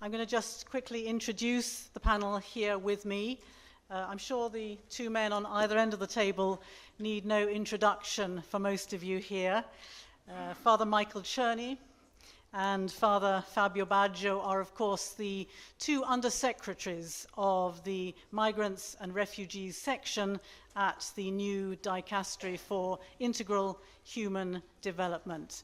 I'm going to just quickly introduce the panel here with me. I'm sure the two men on either end of the table need no introduction for most of you here. Father Michael Cherney and Father Fabio Baggio are, of course, the two undersecretaries of the Migrants and Refugees section at the new Dicastery for Integral Human Development.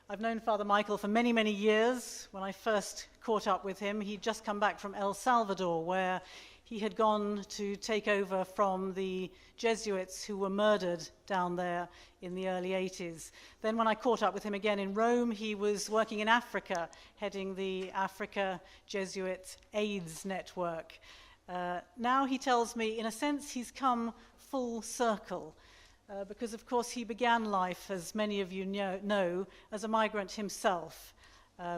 I've known Father Michael for many, many years. When I first caught up with him, he'd just come back from El Salvador, where he had gone to take over from the Jesuits who were murdered down there in the early 80s. Then when I caught up with him again in Rome, he was working in Africa, heading the Africa Jesuit AIDS network. Now he tells me, in a sense, he's come full circle, because, of course, he began life, as many of you know, as a migrant himself,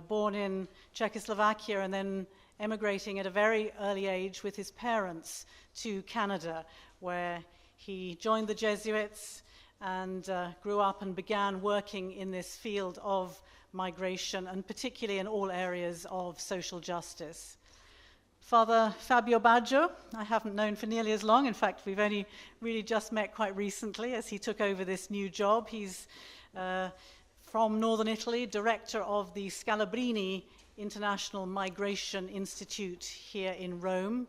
born in Czechoslovakia and then emigrating at a very early age with his parents to Canada, where he joined the Jesuits and grew up and began working in this field of migration, and particularly in all areas of social justice. Father Fabio Baggio, I haven't known for nearly as long. In fact, we've only really just met quite recently as he took over this new job. He's from Northern Italy, director of the Scalabrini International Migration Institute here in Rome.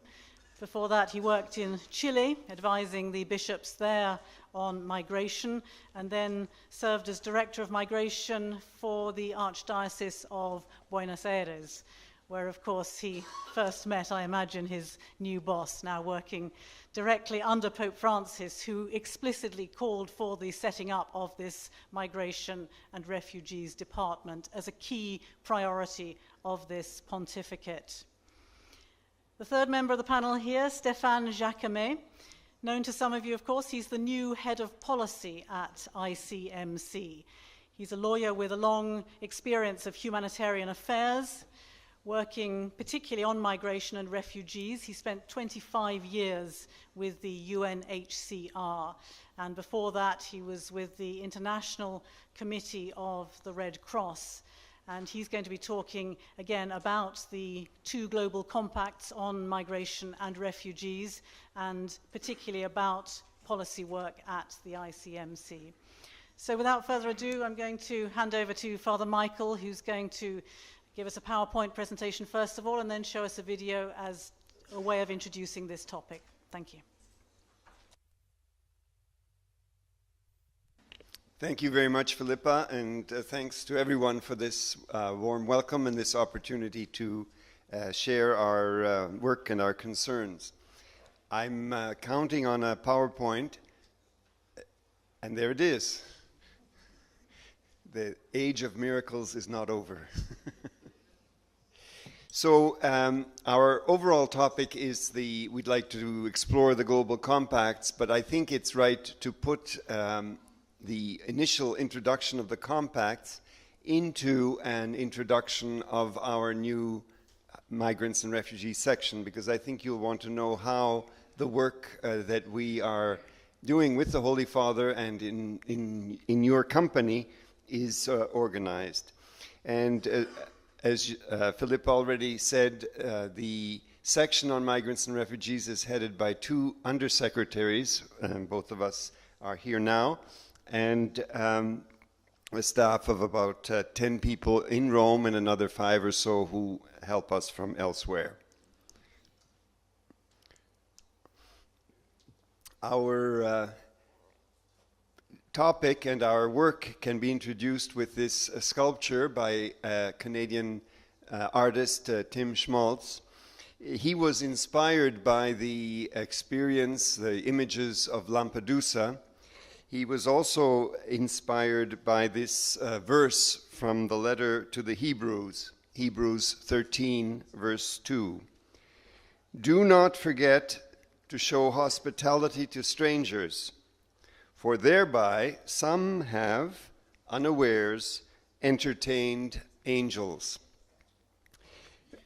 Before that, he worked in Chile, advising the bishops there on migration, and then served as director of migration for the Archdiocese of Buenos Aires, where, of course, he first met, I imagine, his new boss, now working directly under Pope Francis, who explicitly called for the setting up of this Migration and Refugees Department as a key priority of this pontificate. The third member of the panel here, Stéphane Jacquemet. Known to some of you, of course, he's the new head of policy at ICMC. He's a lawyer with a long experience of humanitarian affairs, working particularly on migration and refugees. He spent 25 years with the UNHCR, and before that he was with the International Committee of the Red Cross. And he's going to be talking again about the two global compacts on migration and refugees, and particularly about policy work at the ICMC. So without further ado, I'm going to hand over to Father Michael, who's going to give us a PowerPoint presentation first of all, and then show us a video as a way of introducing this topic. Thank you. Thank you very much, Philippa, and thanks to everyone for this warm welcome and this opportunity to share our work and our concerns. I'm counting on a PowerPoint, and there it is. The age of miracles is not over. So our overall topic is we'd like to explore the global compacts, but I think it's right to put the initial introduction of the compacts into an introduction of our new Migrants and Refugees section, because I think you'll want to know how the work that we are doing with the Holy Father and in your company is organized. And as Philippa already said, the section on migrants and refugees is headed by two undersecretaries, and both of us are here now, and a staff of about 10 people in Rome and another 5 or so who help us from elsewhere. Our topic and our work can be introduced with this sculpture by Canadian artist Tim Schmaltz. He was inspired by the experience, the images of Lampedusa. He was also inspired by this verse from the letter to the Hebrews, Hebrews 13, verse 2. Do not forget to show hospitality to strangers, for thereby some have, unawares, entertained angels.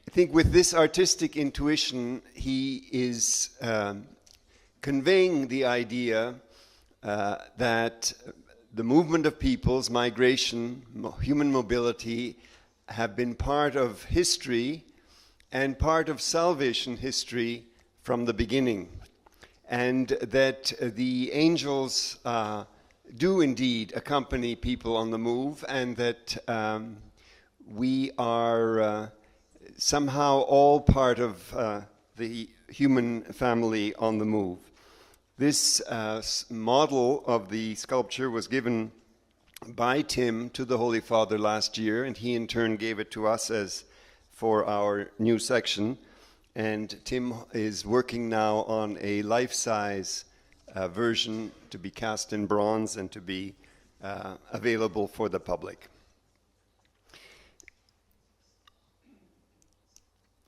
I think with this artistic intuition, he is conveying the idea that the movement of peoples, migration, human mobility, have been part of history and part of salvation history from the beginning, and that the angels do indeed accompany people on the move, and that we are somehow all part of the human family on the move. This model of the sculpture was given by Tim to the Holy Father last year, and he in turn gave it to us as for our new section. And Tim is working now on a life-size version to be cast in bronze and to be available for the public.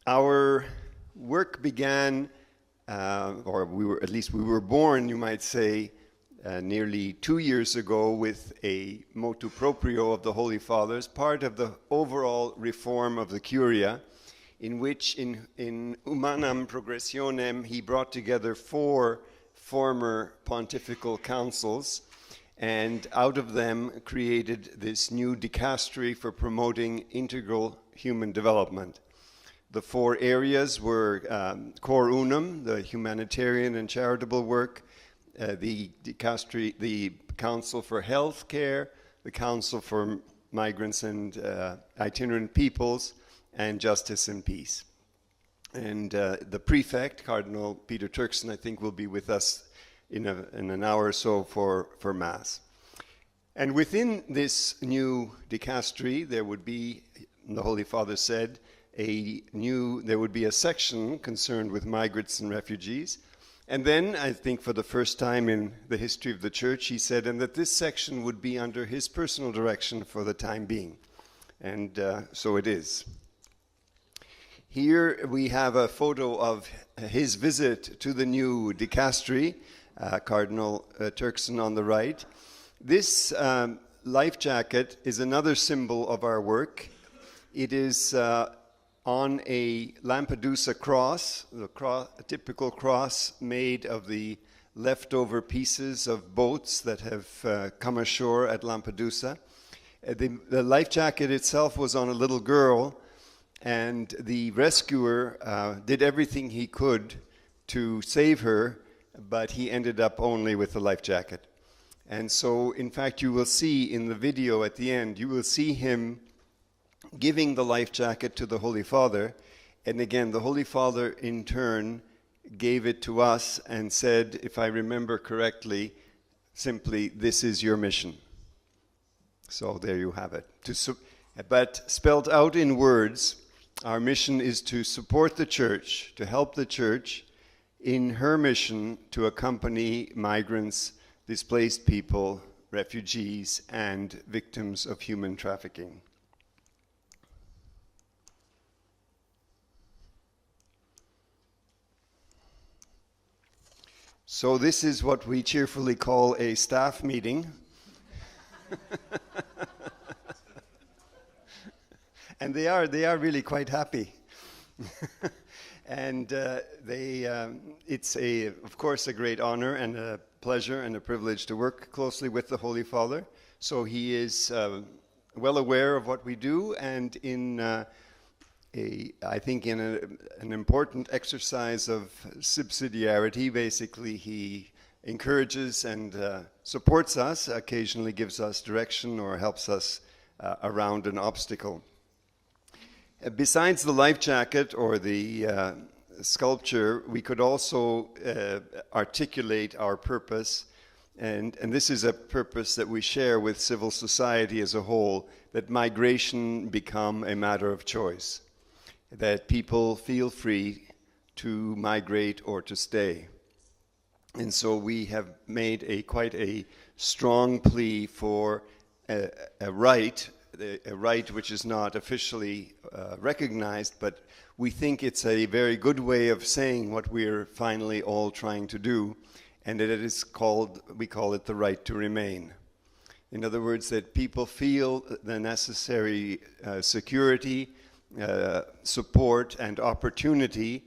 Our work began, or we were born, you might say, nearly 2 years ago with a motu proprio of the Holy Fathers, part of the overall reform of the Curia, in which in Humanam Progressionem he brought together 4 former pontifical councils, and out of them created this new dicastery for promoting integral human development. The 4 areas were Cor Unum, the humanitarian and charitable work, the dicastery, the Council for Health Care, the Council for Migrants and Itinerant Peoples, and Justice and Peace. And the prefect, Cardinal Peter Turkson, I think will be with us in an hour or so for Mass. And within this new dicastery, there would be, the Holy Father said, there would be a section concerned with migrants and refugees. And then, I think for the first time in the history of the Church, he said, and that this section would be under his personal direction for the time being. And so it is. Here we have a photo of his visit to the new dicastery, Cardinal Turkson on the right. This life jacket is another symbol of our work. It is on a Lampedusa cross, a typical cross made of the leftover pieces of boats that have come ashore at Lampedusa. The life jacket itself was on a little girl, and the rescuer did everything he could to save her, but he ended up only with the life jacket. And so, in fact, you will see in the video at the end, you will see him giving the life jacket to the Holy Father. And again, the Holy Father in turn gave it to us and said, if I remember correctly, simply, this is your mission. So there you have it. But spelled out in words, our mission is to support the Church, to help the Church in her mission to accompany migrants, displaced people, refugees, and victims of human trafficking. So this is what we cheerfully call a staff meeting. And they are really quite happy. And it's of course a great honor and a pleasure and a privilege to work closely with the Holy Father. So he is well aware of what we do, and I think in an important exercise of subsidiarity, basically he encourages and supports us, occasionally gives us direction or helps us around an obstacle. Besides the life jacket or the sculpture, we could also articulate our purpose, and this is a purpose that we share with civil society as a whole, that migration become a matter of choice, that people feel free to migrate or to stay. And so we have made quite a strong plea for a right which is not officially recognized, but we think it's a very good way of saying what we're finally all trying to do, and we call it the right to remain. In other words, that people feel the necessary security, support, and opportunity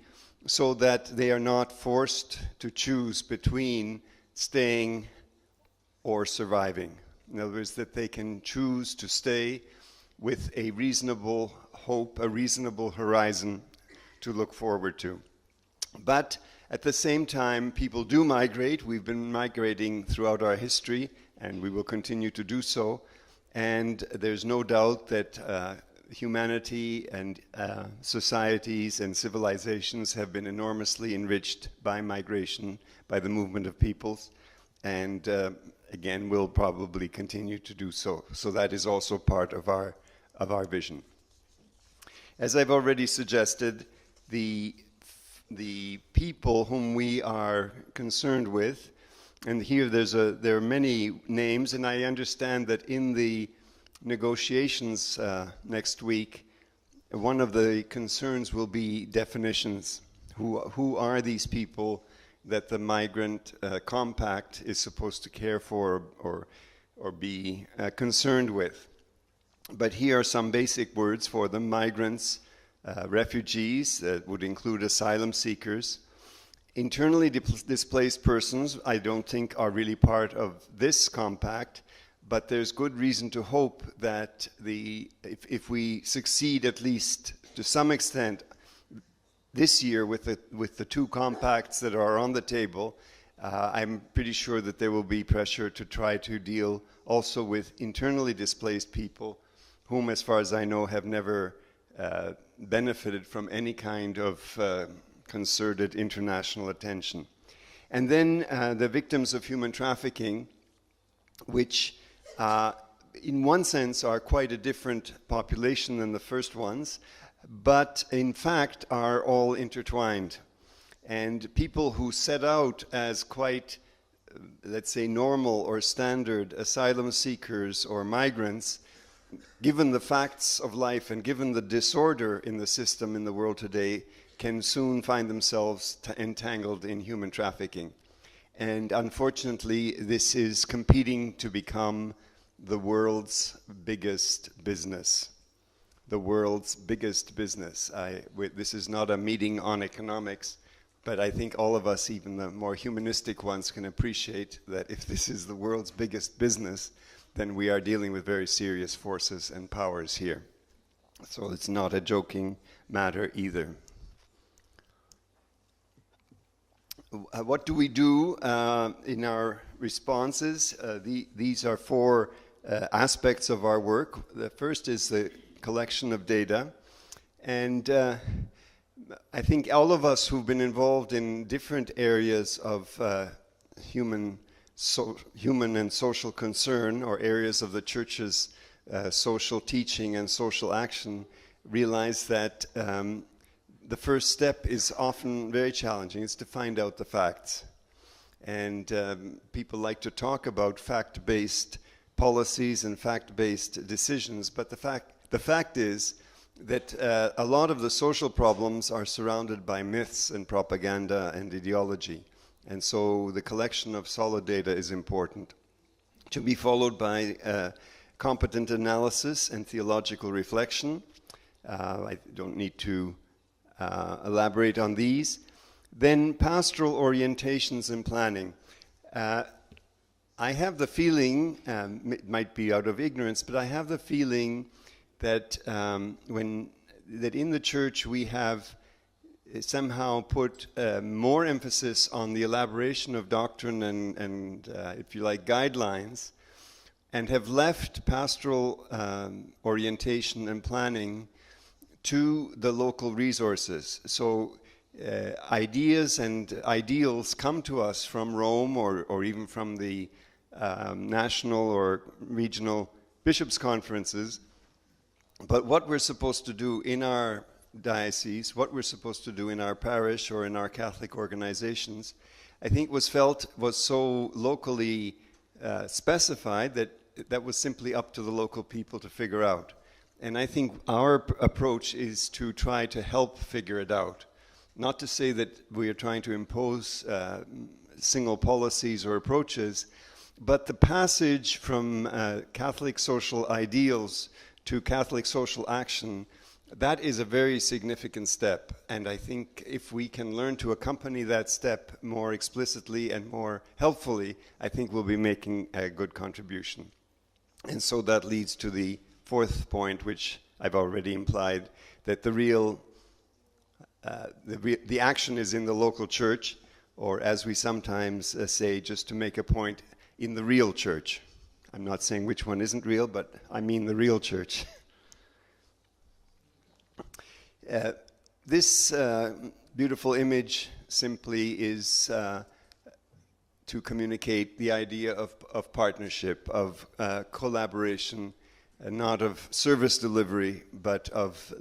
so that they are not forced to choose between staying or surviving. In other words, that they can choose to stay with a reasonable hope, a reasonable horizon look forward to. But at the same time, people do migrate. We've been migrating throughout our history, and we will continue to do so. And there's no doubt that humanity and societies and civilizations have been enormously enriched by migration, by the movement of peoples, and again will probably continue to do so. So that is also part of our vision. As I've already suggested, the people whom we are concerned with, and here there are many names, and I understand that in the negotiations next week, one of the concerns will be definitions. Who are these people that the Migrant Compact is supposed to care for or be concerned with? But here are some basic words for them: migrants, refugees, that would include asylum seekers. Internally displaced persons, I don't think are really part of this compact, but there's good reason to hope that if we succeed at least to some extent this year with the two compacts that are on the table, I'm pretty sure that there will be pressure to try to deal also with internally displaced people whom, as far as I know, have never benefited from any kind of concerted international attention. And then the victims of human trafficking, which in one sense are quite a different population than the first ones, but in fact are all intertwined. And people who set out as quite, let's say, normal or standard asylum seekers or migrants, given the facts of life and given the disorder in the system in the world today, can soon find themselves entangled in human trafficking. And unfortunately, this is competing to become the world's biggest business. The world's biggest business. This is not a meeting on economics, but I think all of us, even the more humanistic ones, can appreciate that if this is the world's biggest business, then we are dealing with very serious forces and powers here. So it's not a joking matter either. What do we do in our responses? These are four aspects of our work. The first is the collection of data. And I think all of us who've been involved in different areas of human and social concern, or areas of the church's social teaching and social action, realize that the first step is often very challenging. It's to find out the facts. And people like to talk about fact-based policies and fact-based decisions, but the fact is that a lot of the social problems are surrounded by myths and propaganda and ideology. And so the collection of solid data is important, to be followed by competent analysis and theological reflection. I don't need to elaborate on these. Then pastoral orientations and planning. I have the feeling, it might be out of ignorance, but I have the feeling that that in the church we have somehow put more emphasis on the elaboration of doctrine and if you like, guidelines, and have left pastoral orientation and planning to the local resources. So ideas and ideals come to us from Rome or even from the national or regional bishops' conferences. But what we're supposed to do in our diocese, what we're supposed to do in our parish or in our Catholic organizations, I think was so locally specified that was simply up to the local people to figure out. And I think our approach is to try to help figure it out. Not to say that we are trying to impose single policies or approaches, but the passage from Catholic social ideals to Catholic social action, that is a very significant step. And I think if we can learn to accompany that step more explicitly and more helpfully, I think we'll be making a good contribution. And so that leads to the fourth point, which I've already implied, that the real the action is in the local church, or as we sometimes say, just to make a point, in the real church. I'm not saying which one isn't real, but I mean the real church. This beautiful image simply is to communicate the idea of partnership, of collaboration, not of service delivery, but of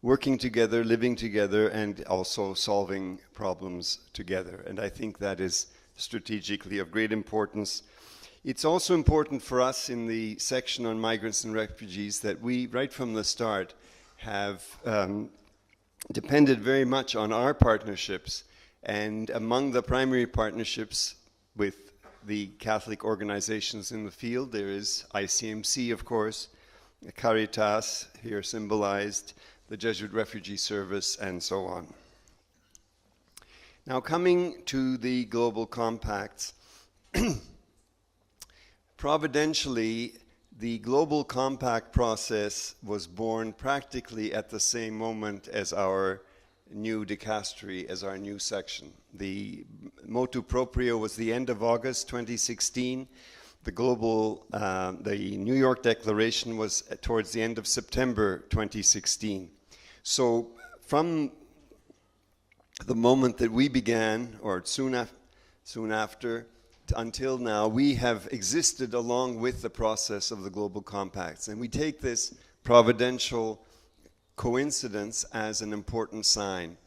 working together, living together, and also solving problems together. And I think that is strategically of great importance. It's also important for us in the section on migrants and refugees that we, right from the start, have depended very much on our partnerships. And among the primary partnerships with the Catholic organizations in the field, there is ICMC, of course, Caritas, here symbolized, the Jesuit Refugee Service, and so on. Now, coming to the global compacts, providentially, the global compact process was born practically at the same moment as our new dicastery, as our new section. The motu proprio was the end of August 2016. The New York Declaration was towards the end of September 2016. So from the moment that we began, or soon after, until now, we have existed along with the process of the global compacts. And we take this providential coincidence as an important sign.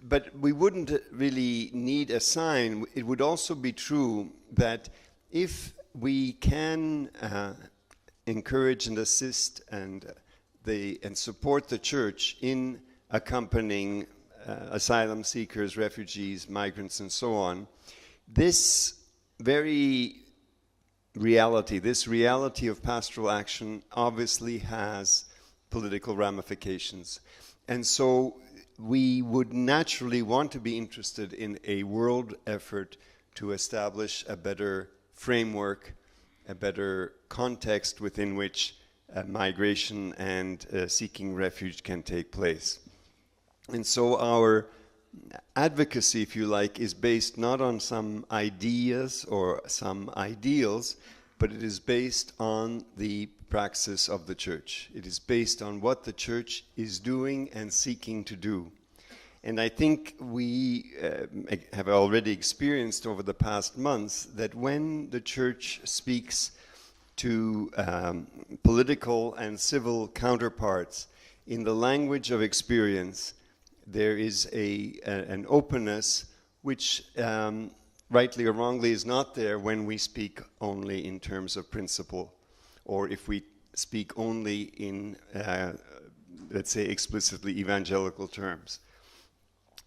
But we wouldn't really need a sign. It would also be true that if we can encourage and assist and support the church in accompanying asylum seekers, refugees, migrants, and so on, this reality of pastoral action obviously has political ramifications. And so we would naturally want to be interested in a world effort to establish a better framework, a better context within which migration and seeking refuge can take place. And so our advocacy, if you like, is based not on some ideas or some ideals, but it is based on the praxis of the church. It is based on what the church is doing and seeking to do. And I think we have already experienced over the past months that when the church speaks to political and civil counterparts in the language of experience, there is an openness which, rightly or wrongly, is not there when we speak only in terms of principle, or if we speak only in, let's say, explicitly evangelical terms.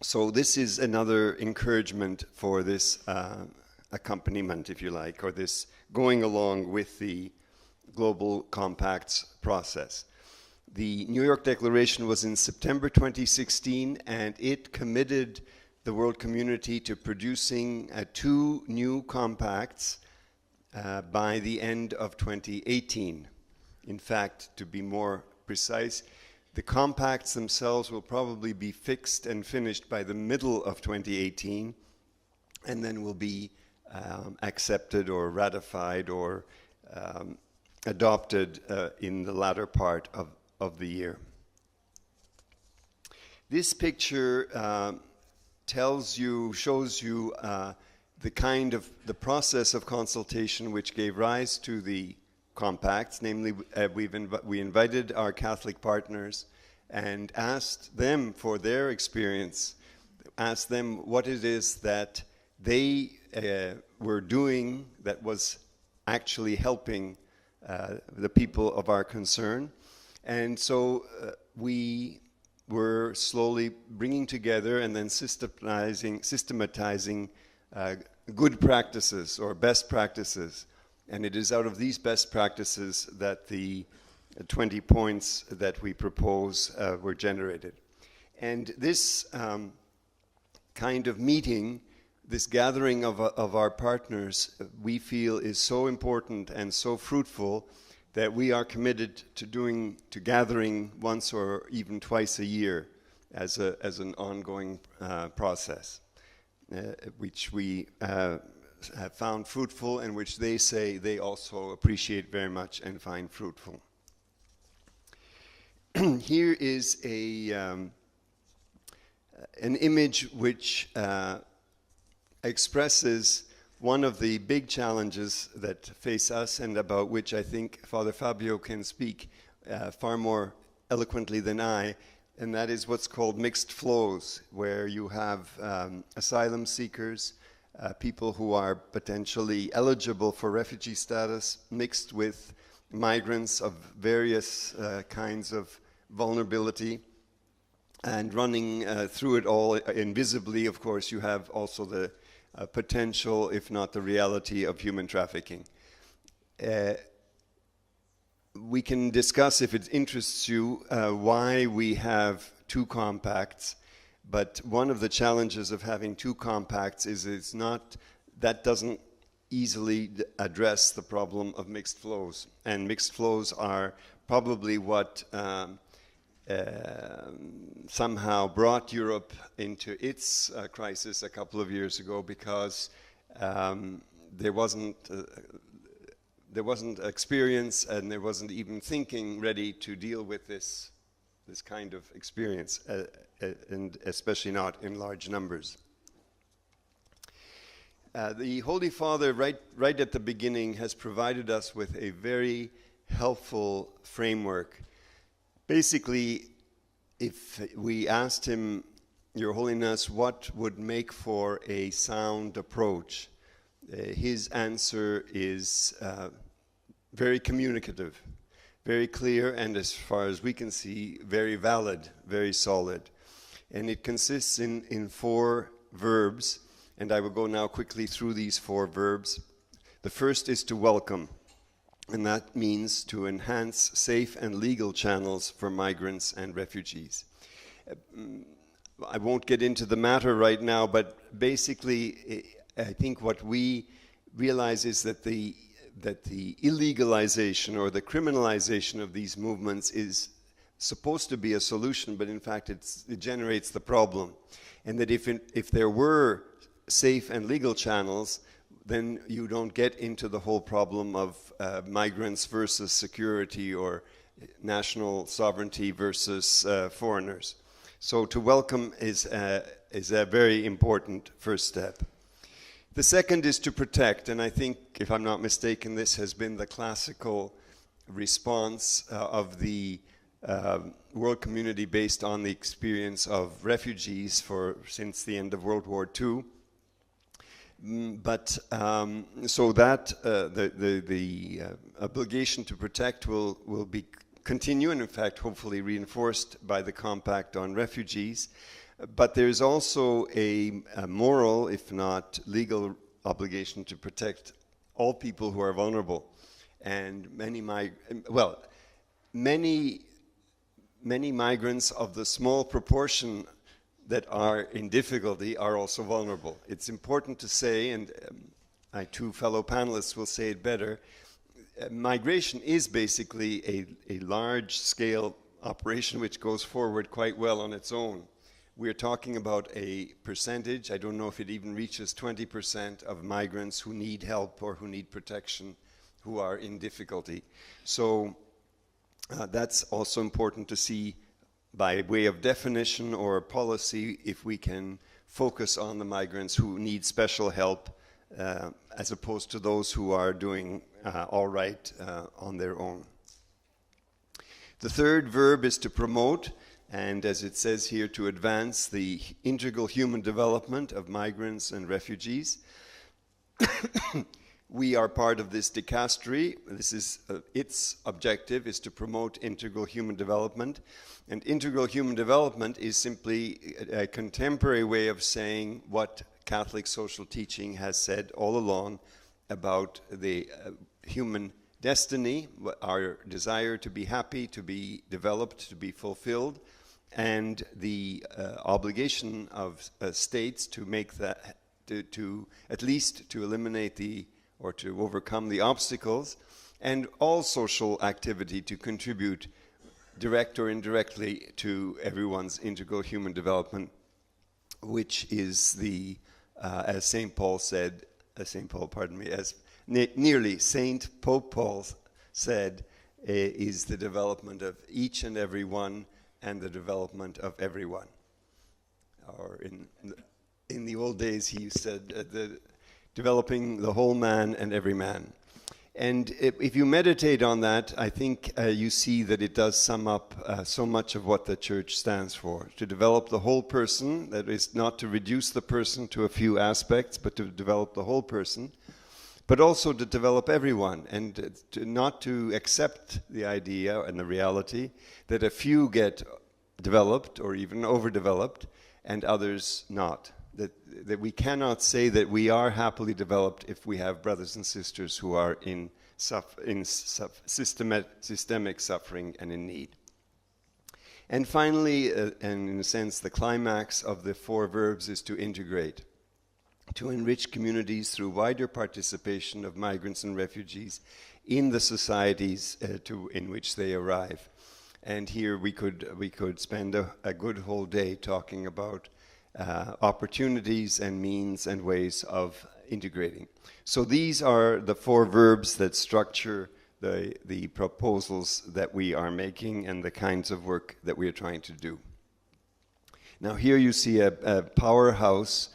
So this is another encouragement for this accompaniment, if you like, or this going along with the Global Compacts process. The New York Declaration was in September 2016, and it committed the world community to producing 2 new compacts by the end of 2018. In fact, to be more precise, the compacts themselves will probably be fixed and finished by the middle of 2018, and then will be accepted or ratified or adopted in the latter part of the year. This picture shows you the process of consultation which gave rise to the compacts. Namely, we invited our Catholic partners and asked them for their experience, asked them what it is that they were doing that was actually helping the people of our concern. And so we were slowly bringing together and then systematizing good practices or best practices. And it is out of these best practices that the 20 points that we propose were generated. And this kind of meeting, this gathering of our partners, we feel is so important and so fruitful that we are committed to gathering once or even twice a year as an ongoing process, which we have found fruitful and which they say they also appreciate very much and find fruitful. Here is an image which expresses one of the big challenges that face us and about which I think Father Fabio can speak far more eloquently than I, and that is what's called mixed flows, where you have asylum seekers, people who are potentially eligible for refugee status, mixed with migrants of various kinds of vulnerability, and running through it all invisibly, of course, you have also the potential, if not the reality, of human trafficking. We can discuss, if it interests you, why we have two compacts, but one of the challenges of having two compacts is that doesn't easily address the problem of mixed flows. And mixed flows are probably what somehow brought Europe into its crisis a couple of years ago, because there wasn't experience and there wasn't even thinking ready to deal with this kind of experience, and especially not in large numbers. The Holy Father, right at the beginning, has provided us with a very helpful framework. Basically, if we asked him, Your Holiness, what would make for a sound approach, his answer is very communicative, very clear, and as far as we can see, very valid, very solid. And it consists in 4 verbs, and I will go now quickly through these 4 verbs. The first is to welcome, and that means to enhance safe and legal channels for migrants and refugees. I won't get into the matter right now, but basically I think what we realize is that the illegalization or the criminalization of these movements is supposed to be a solution, but in fact it generates the problem. And that if there were safe and legal channels, then you don't get into the whole problem of migrants versus security or national sovereignty versus foreigners. So to welcome is a very important first step. The second is to protect, and I think, if I'm not mistaken, this has been the classical response of the world community based on the experience of refugees since the end of World War II. But so that the obligation to protect will continue, and in fact hopefully reinforced by the Compact on Refugees. But there's also a moral, if not legal, obligation to protect all people who are vulnerable. And many migrants of the small proportion that are in difficulty are also vulnerable. It's important to say, and my 2 fellow panelists will say it better, migration is basically a large-scale operation which goes forward quite well on its own. We're talking about a percentage, I don't know if it even reaches 20% of migrants who need help or who need protection, who are in difficulty. So that's also important to see by way of definition or policy, if we can focus on the migrants who need special help as opposed to those who are doing all right on their own. The third verb is to promote, and as it says here, to advance the integral human development of migrants and refugees. We are part of this dicastery. This is its objective is to promote integral human development. And integral human development is simply a contemporary way of saying what Catholic social teaching has said all along about the human destiny, our desire to be happy, to be developed, to be fulfilled, and the obligation of states to make that, to at least to eliminate or to overcome the obstacles, and all social activity to contribute direct or indirectly to everyone's integral human development, which is the, as St. Paul said, as nearly St. Pope Paul said, is the development of each and every one and the development of everyone. Or in the old days, he said, developing the whole man and every man. And if you meditate on that, I think you see that it does sum up so much of what the church stands for. To develop the whole person, that is not to reduce the person to a few aspects, but to develop the whole person, but also to develop everyone, and not to accept the idea and the reality that a few get developed or even overdeveloped and others not. That we cannot say that we are happily developed if we have brothers and sisters who are in systemic suffering and in need. And finally, and in a sense, the climax of the 4 verbs is to integrate, to enrich communities through wider participation of migrants and refugees in the societies in which they arrive. And here we could spend a good whole day talking about opportunities and means and ways of integrating. So these are the 4 verbs that structure the proposals that we are making and the kinds of work that we are trying to do. Now here you see a powerhouse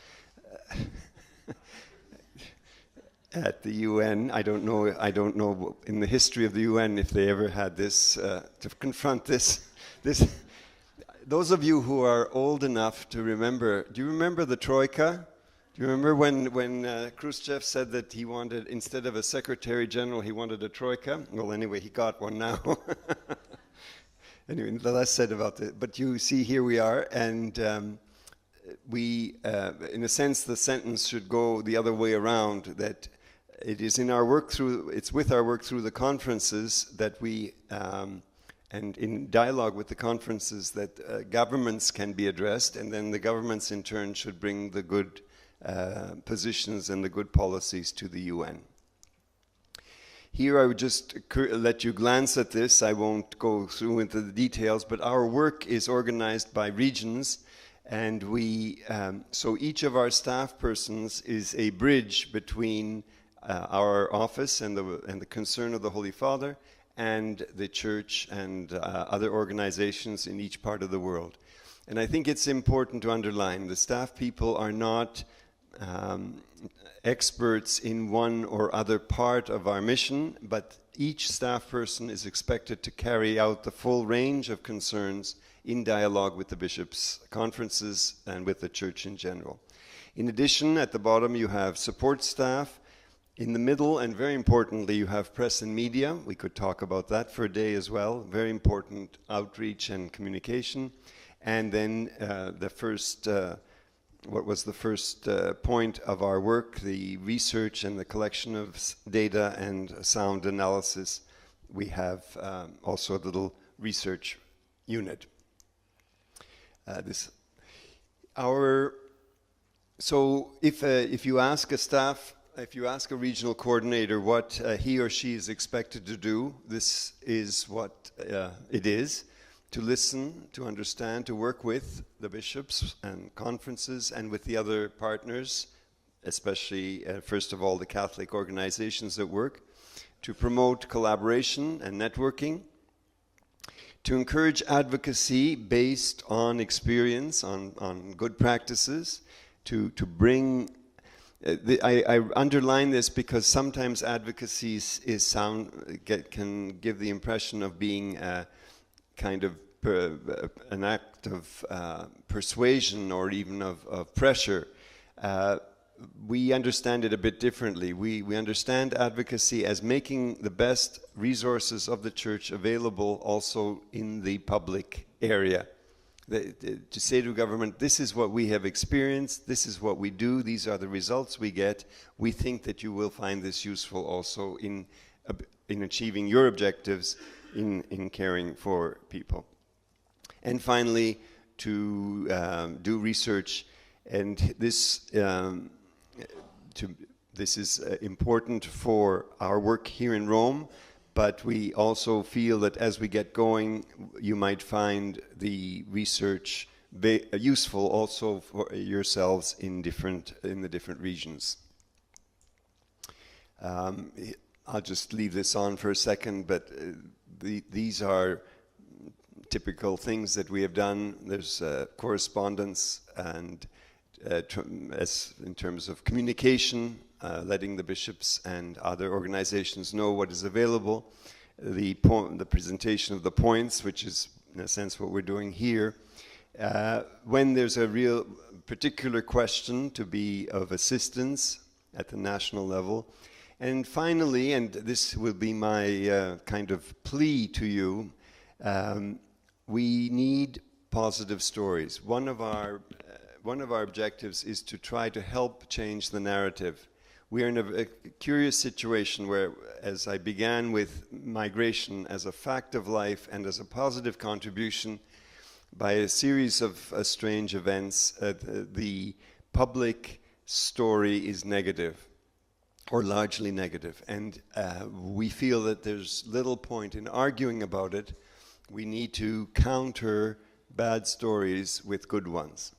at the UN. I don't know in the history of the UN if they ever had this, to confront this. Those of you who are old enough to remember, do you remember the Troika? Do you remember when Khrushchev said that he wanted, instead of a Secretary General, he wanted a Troika? Well, anyway, he got one now. Anyway, the less said about it. But you see, here we are, and we, in a sense, the sentence should go the other way around, that it is in our work through, it's with our work through the conferences that we, and in dialogue with the conferences, that governments can be addressed, and then the governments in turn should bring the good positions and the good policies to the UN. Here I would just let you glance at this. I won't go through into the details, but our work is organized by regions, and we, so each of our staff persons is a bridge between our office and the concern of the Holy Father and the church and other organizations in each part of the world. And I think it's important to underline, the staff people are not experts in one or other part of our mission, but each staff person is expected to carry out the full range of concerns in dialogue with the bishops' conferences and with the church in general. In addition, at the bottom you have support staff. In the middle, and very importantly, you have press and media. We could talk about that for a day as well. Very important outreach and communication. And then what was the first point of our work, the research and the collection of data and sound analysis. We have also a little research unit. So if you ask a staff, if you ask a regional coordinator what he or she is expected to do, this is what it is: to listen, to understand, to work with the bishops and conferences and with the other partners, especially, first of all, the Catholic organizations that work, to promote collaboration and networking, to encourage advocacy based on experience, on good practices, to bring... I underline this because sometimes advocacy can give the impression of being kind of an act of persuasion or even of pressure. We understand it a bit differently. We understand advocacy as making the best resources of the church available also in the public area. To say to government, this is what we have experienced, this is what we do, these are the results we get. We think that you will find this useful also in achieving your objectives in caring for people. And finally, to do research, and this is important for our work here in Rome, but we also feel that as we get going, you might find the research useful also for yourselves in the different regions. I'll just leave this on for a second, but these are typical things that we have done. There's correspondence and as in terms of communication, letting the bishops and other organizations know what is available, the presentation of the points, which is in a sense what we're doing here. When there's a real particular question to be of assistance at the national level. And finally, and this will be my kind of plea to you, we need positive stories. One of our objectives is to try to help change the narrative. We are in a curious situation where, as I began with migration as a fact of life and as a positive contribution, by a series of strange events, the public story is negative, or largely negative. And we feel that there's little point in arguing about it. We need to counter bad stories with good ones.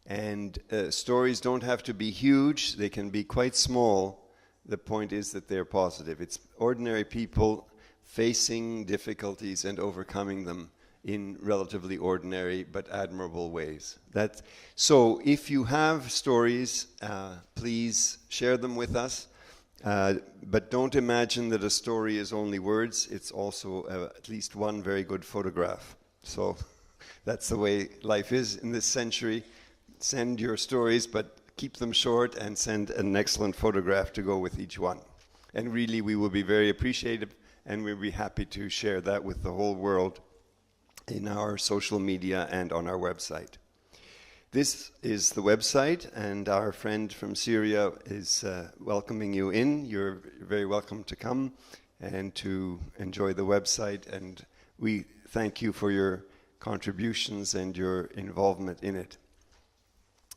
And stories don't have to be huge, they can be quite small. The point is that they're positive. It's ordinary people facing difficulties and overcoming them in relatively ordinary but admirable ways. So if you have stories, please share them with us. But don't imagine that a story is only words. It's also at least one very good photograph. So that's the way life is in this century. Send your stories, but keep them short and send an excellent photograph to go with each one. And really, we will be very appreciative, and we'll be happy to share that with the whole world in our social media and on our website. This is the website, and our friend from Syria is welcoming you in. You're very welcome to come and to enjoy the website, and we thank you for your contributions and your involvement in it.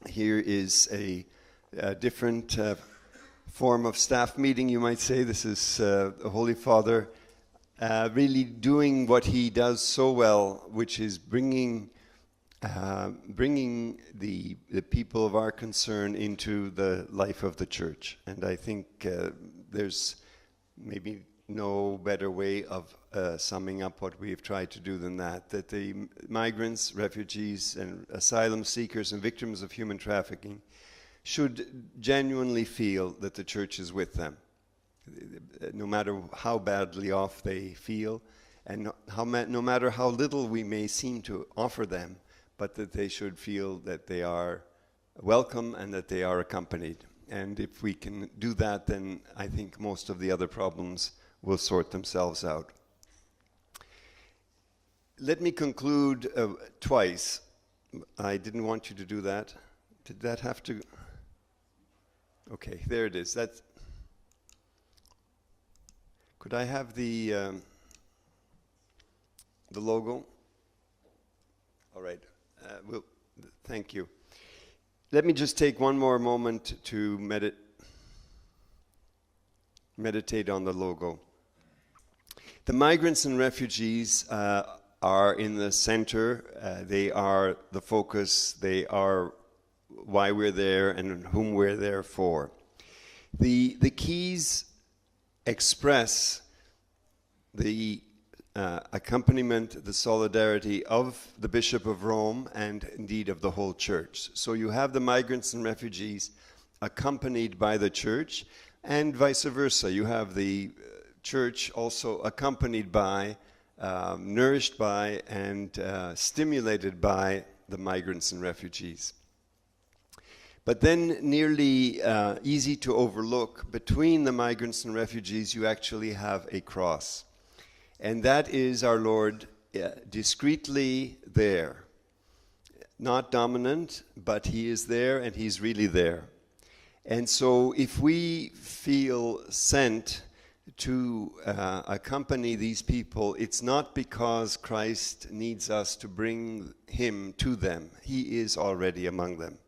Here is a different form of staff meeting, you might say. This is the Holy Father really doing what he does so well, which is bringing the people of our concern into the life of the church. And I think there's maybe no better way of summing up what we have tried to do than that the migrants, refugees, and asylum seekers and victims of human trafficking should genuinely feel that the church is with them, no matter how badly off they feel, and no matter how little we may seem to offer them, but that they should feel that they are welcome and that they are accompanied. And if we can do that, then I think most of the other problems will sort themselves out. Let me conclude twice. I didn't want you to do that. Did that have to? Okay, there it is. Could I have the logo? All right. Thank you. Let me just take one more moment to meditate on the logo. The migrants and refugees are in the center. They are the focus. They are why we're there and whom we're there for. The keys express the accompaniment, the solidarity of the Bishop of Rome and indeed of the whole church. So you have the migrants and refugees accompanied by the church, and vice versa. You have the church also accompanied by, nourished by, and stimulated by the migrants and refugees. But then, nearly easy to overlook, between the migrants and refugees, you actually have a cross. And that is our Lord discreetly there. Not dominant, but he is there, and he's really there. And so if we feel sent to accompany these people, it's not because Christ needs us to bring him to them. He is already among them.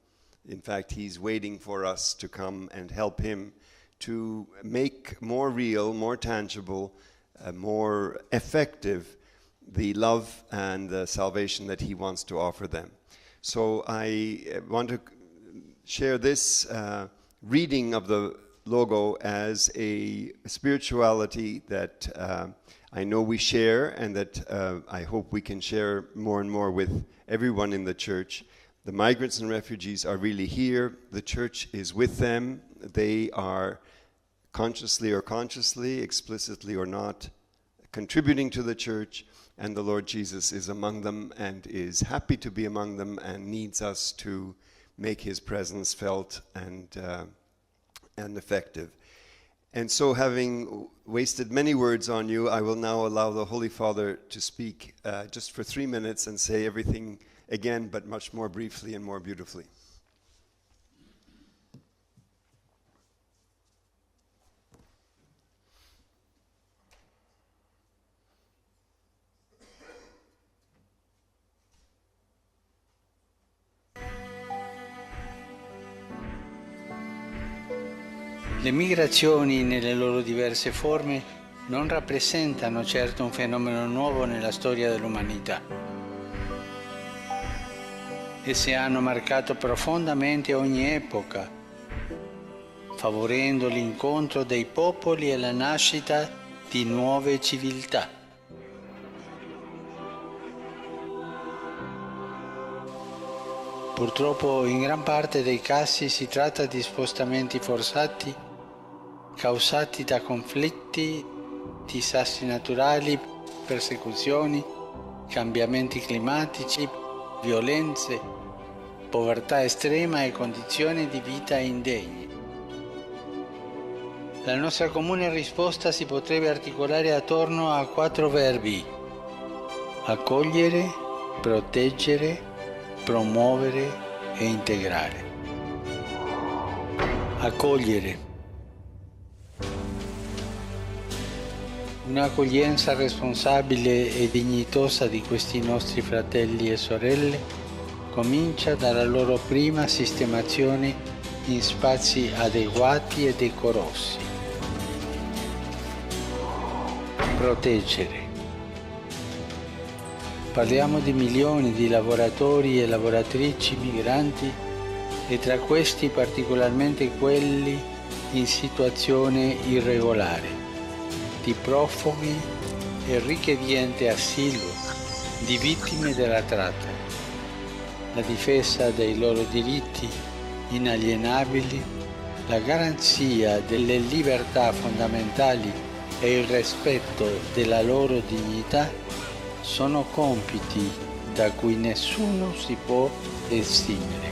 In fact, he's waiting for us to come and help him to make more real, more tangible more effective the love and the salvation that he wants to offer them. So I want to share this reading of the logo as a spirituality that I know we share, and that I hope we can share more and more with everyone in the church. The migrants and refugees are really here. The church is with them. They are consciously or consciously, explicitly or not, contributing to the church, and the Lord Jesus is among them and is happy to be among them and needs us to make his presence felt and effective. And so, having wasted many words on you, I will now allow the Holy Father to speak just for 3 minutes and say everything again, but much more briefly and more beautifully. Le migrazioni nelle loro diverse forme non rappresentano certo un fenomeno nuovo nella storia dell'umanità. Esse hanno marcato profondamente ogni epoca, favorendo l'incontro dei popoli e la nascita di nuove civiltà. Purtroppo in gran parte dei casi si tratta di spostamenti forzati causati da conflitti, disastri naturali, persecuzioni, cambiamenti climatici, violenze, povertà estrema e condizioni di vita indegne. La nostra comune risposta si potrebbe articolare attorno a 4 verbi: accogliere, proteggere, promuovere e integrare. Accogliere. Un'accoglienza responsabile e dignitosa di questi nostri fratelli e sorelle comincia dalla loro prima sistemazione in spazi adeguati e decorosi. Proteggere. Parliamo di milioni di lavoratori e lavoratrici migranti e tra questi particolarmente quelli in situazione irregolare, di profughi e richiedenti asilo, di vittime della tratta. La difesa dei loro diritti inalienabili, la garanzia delle libertà fondamentali e il rispetto della loro dignità sono compiti da cui nessuno si può esimere.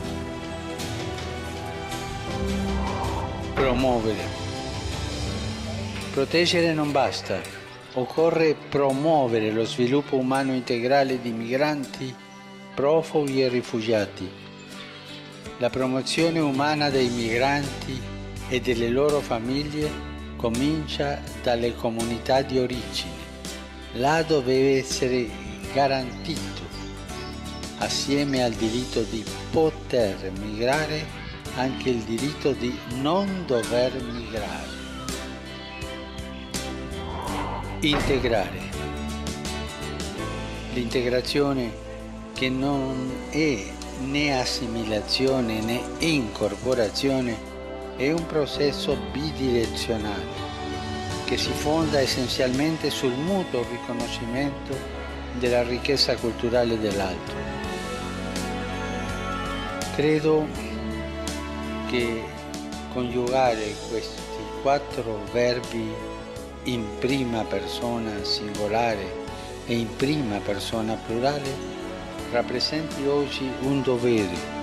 Promuovere. Proteggere non basta, occorre promuovere lo sviluppo umano integrale di migranti, profughi e rifugiati. La promozione umana dei migranti e delle loro famiglie comincia dalle comunità di origine. Là deve essere garantito, assieme al diritto di poter migrare, anche il diritto di non dover migrare. Integrare. L'integrazione, che non è né assimilazione né incorporazione, è un processo bidirezionale che si fonda essenzialmente sul mutuo riconoscimento della ricchezza culturale dell'altro. Credo che coniugare questi 4 verbi in prima persona singolare e in prima persona plurale rappresenti oggi un dovere.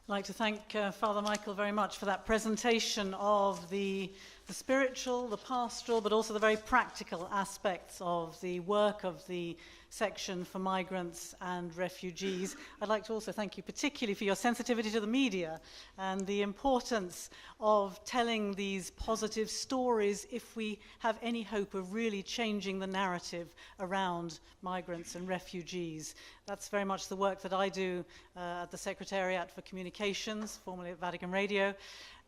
I'd like to thank Father Michael very much for that presentation of the the spiritual, the pastoral, but also the very practical aspects of the work of the section for migrants and refugees. I'd like to also thank you particularly for your sensitivity to the media and the importance of telling these positive stories if we have any hope of really changing the narrative around migrants and refugees. That's very much the work that I do at the Secretariat for Communications, formerly at Vatican Radio.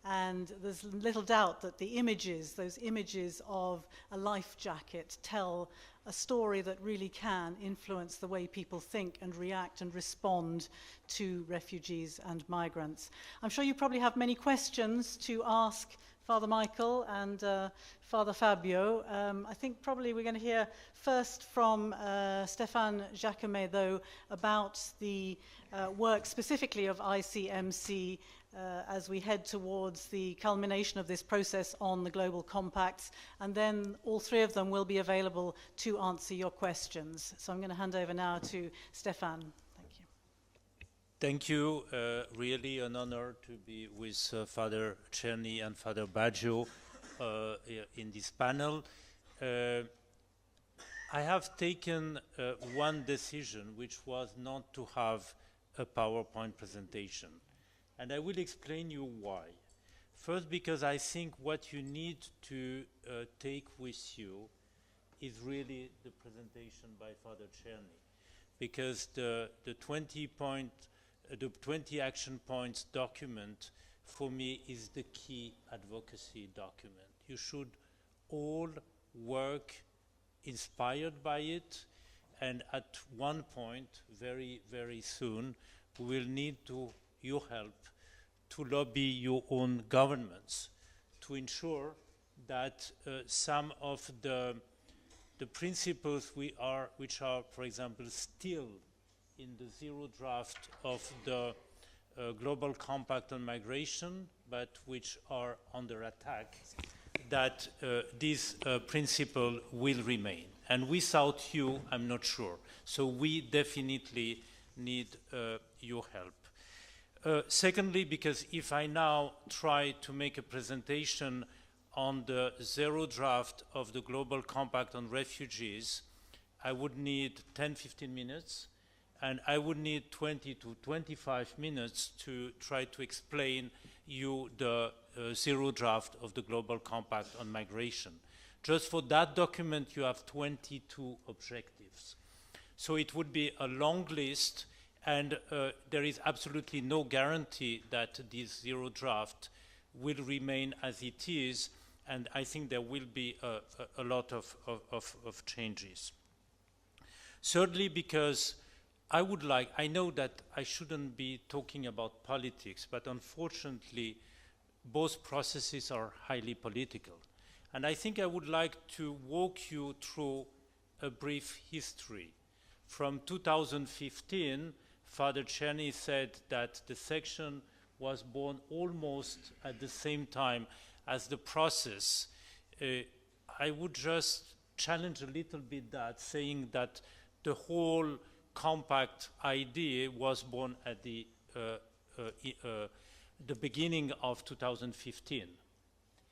And there's little doubt that the images, those images of a life jacket, tell a story that really can influence the way people think and react and respond to refugees and migrants. I'm sure you probably have many questions to ask Father Michael and Father Fabio. I think probably we're going to hear first from Stéphane Jacquemet, though, about the work specifically of ICMC as we head towards the culmination of this process on the global compacts, and then all three of them will be available to answer your questions. So I'm going to hand over now to Stéphane. Thank you. Thank you. Really an honor to be with Father Czerny and Father Baggio in this panel. I have taken one decision, which was not to have a PowerPoint presentation. And I will explain you why. First, because I think what you need to take with you is really the presentation by Father Czerny, because the 20 action points document for me is the key advocacy document. You should all work inspired by it, and at one point, very, very soon, we will need your help to lobby your own governments to ensure that some of the principles which are, for example, still in the zero draft of the Global Compact on Migration, but which are under attack, that this principle will remain. And without you, I'm not sure. So we definitely need your help. Secondly, because if I now try to make a presentation on the zero draft of the Global Compact on Refugees, I would need 10-15 minutes, and I would need 20 to 25 minutes to try to explain you the zero draft of the Global Compact on Migration. Just for that document, you have 22 objectives. So it would be a long list, and there is absolutely no guarantee that this zero draft will remain as it is, and I think there will be a lot of changes. Thirdly, because I know that I shouldn't be talking about politics, but unfortunately, both processes are highly political. And I think I would like to walk you through a brief history. From 2015, Father Czerny said that the section was born almost at the same time as the process. I would just challenge a little bit that, saying that the whole compact idea was born at the beginning of 2015.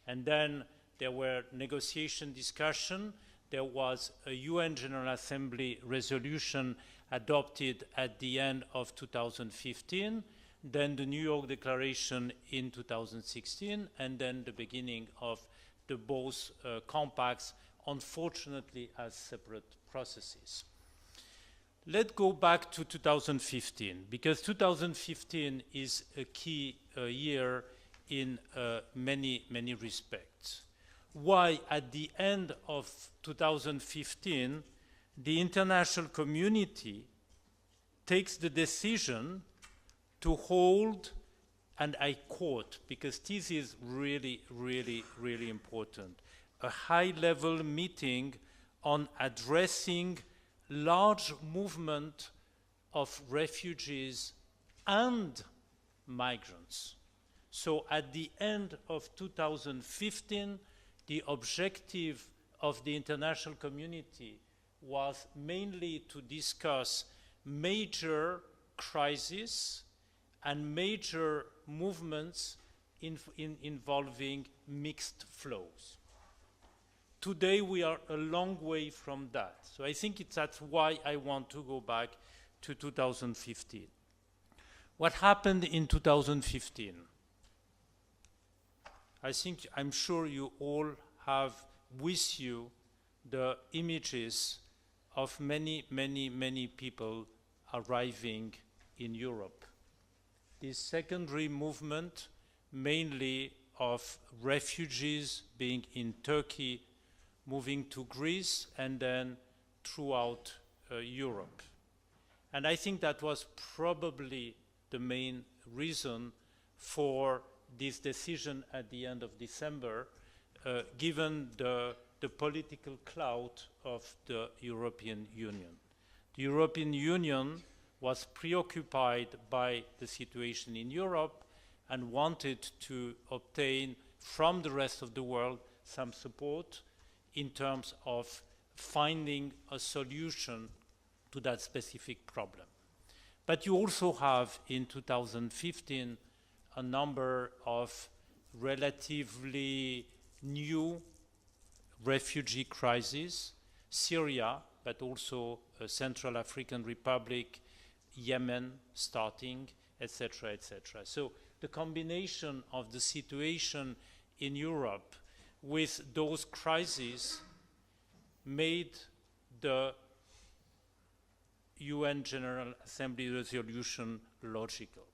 And then there were negotiation discussion. There was a UN General Assembly resolution adopted at the end of 2015, then the New York Declaration in 2016, and then the beginning of the both compacts, unfortunately as separate processes. Let's go back to 2015, because 2015 is a key year in many, many respects. Why, at the end of 2015, the international community takes the decision to hold, and I quote, because this is really, really, really important, a high-level meeting on addressing large movement of refugees and migrants. So at the end of 2015, the objective of the international community was mainly to discuss major crises and major movements involving mixed flows. Today we are a long way from that. So I think that's why I want to go back to 2015. What happened in 2015? I'm sure you all have with you the images of many, many, many people arriving in Europe. This secondary movement, mainly of refugees being in Turkey, moving to Greece, and then throughout Europe. And I think that was probably the main reason for this decision at the end of December, given the political clout of the European Union. The European Union was preoccupied by the situation in Europe and wanted to obtain from the rest of the world some support in terms of finding a solution to that specific problem. But you also have in 2015 a number of relatively new refugee crises, Syria, but also Central African Republic, Yemen starting, etc., etc. So the combination of the situation in Europe with those crises made the UN General Assembly resolution logical.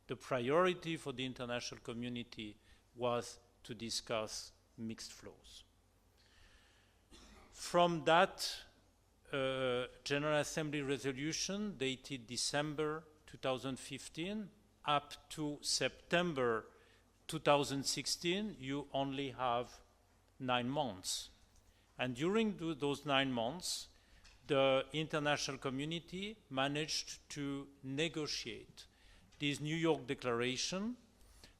The priority for the international community was to discuss mixed flows. From that General Assembly resolution dated December 2015 up to September 2016, you only have 9 months. And during those 9 months, the international community managed to negotiate this New York Declaration,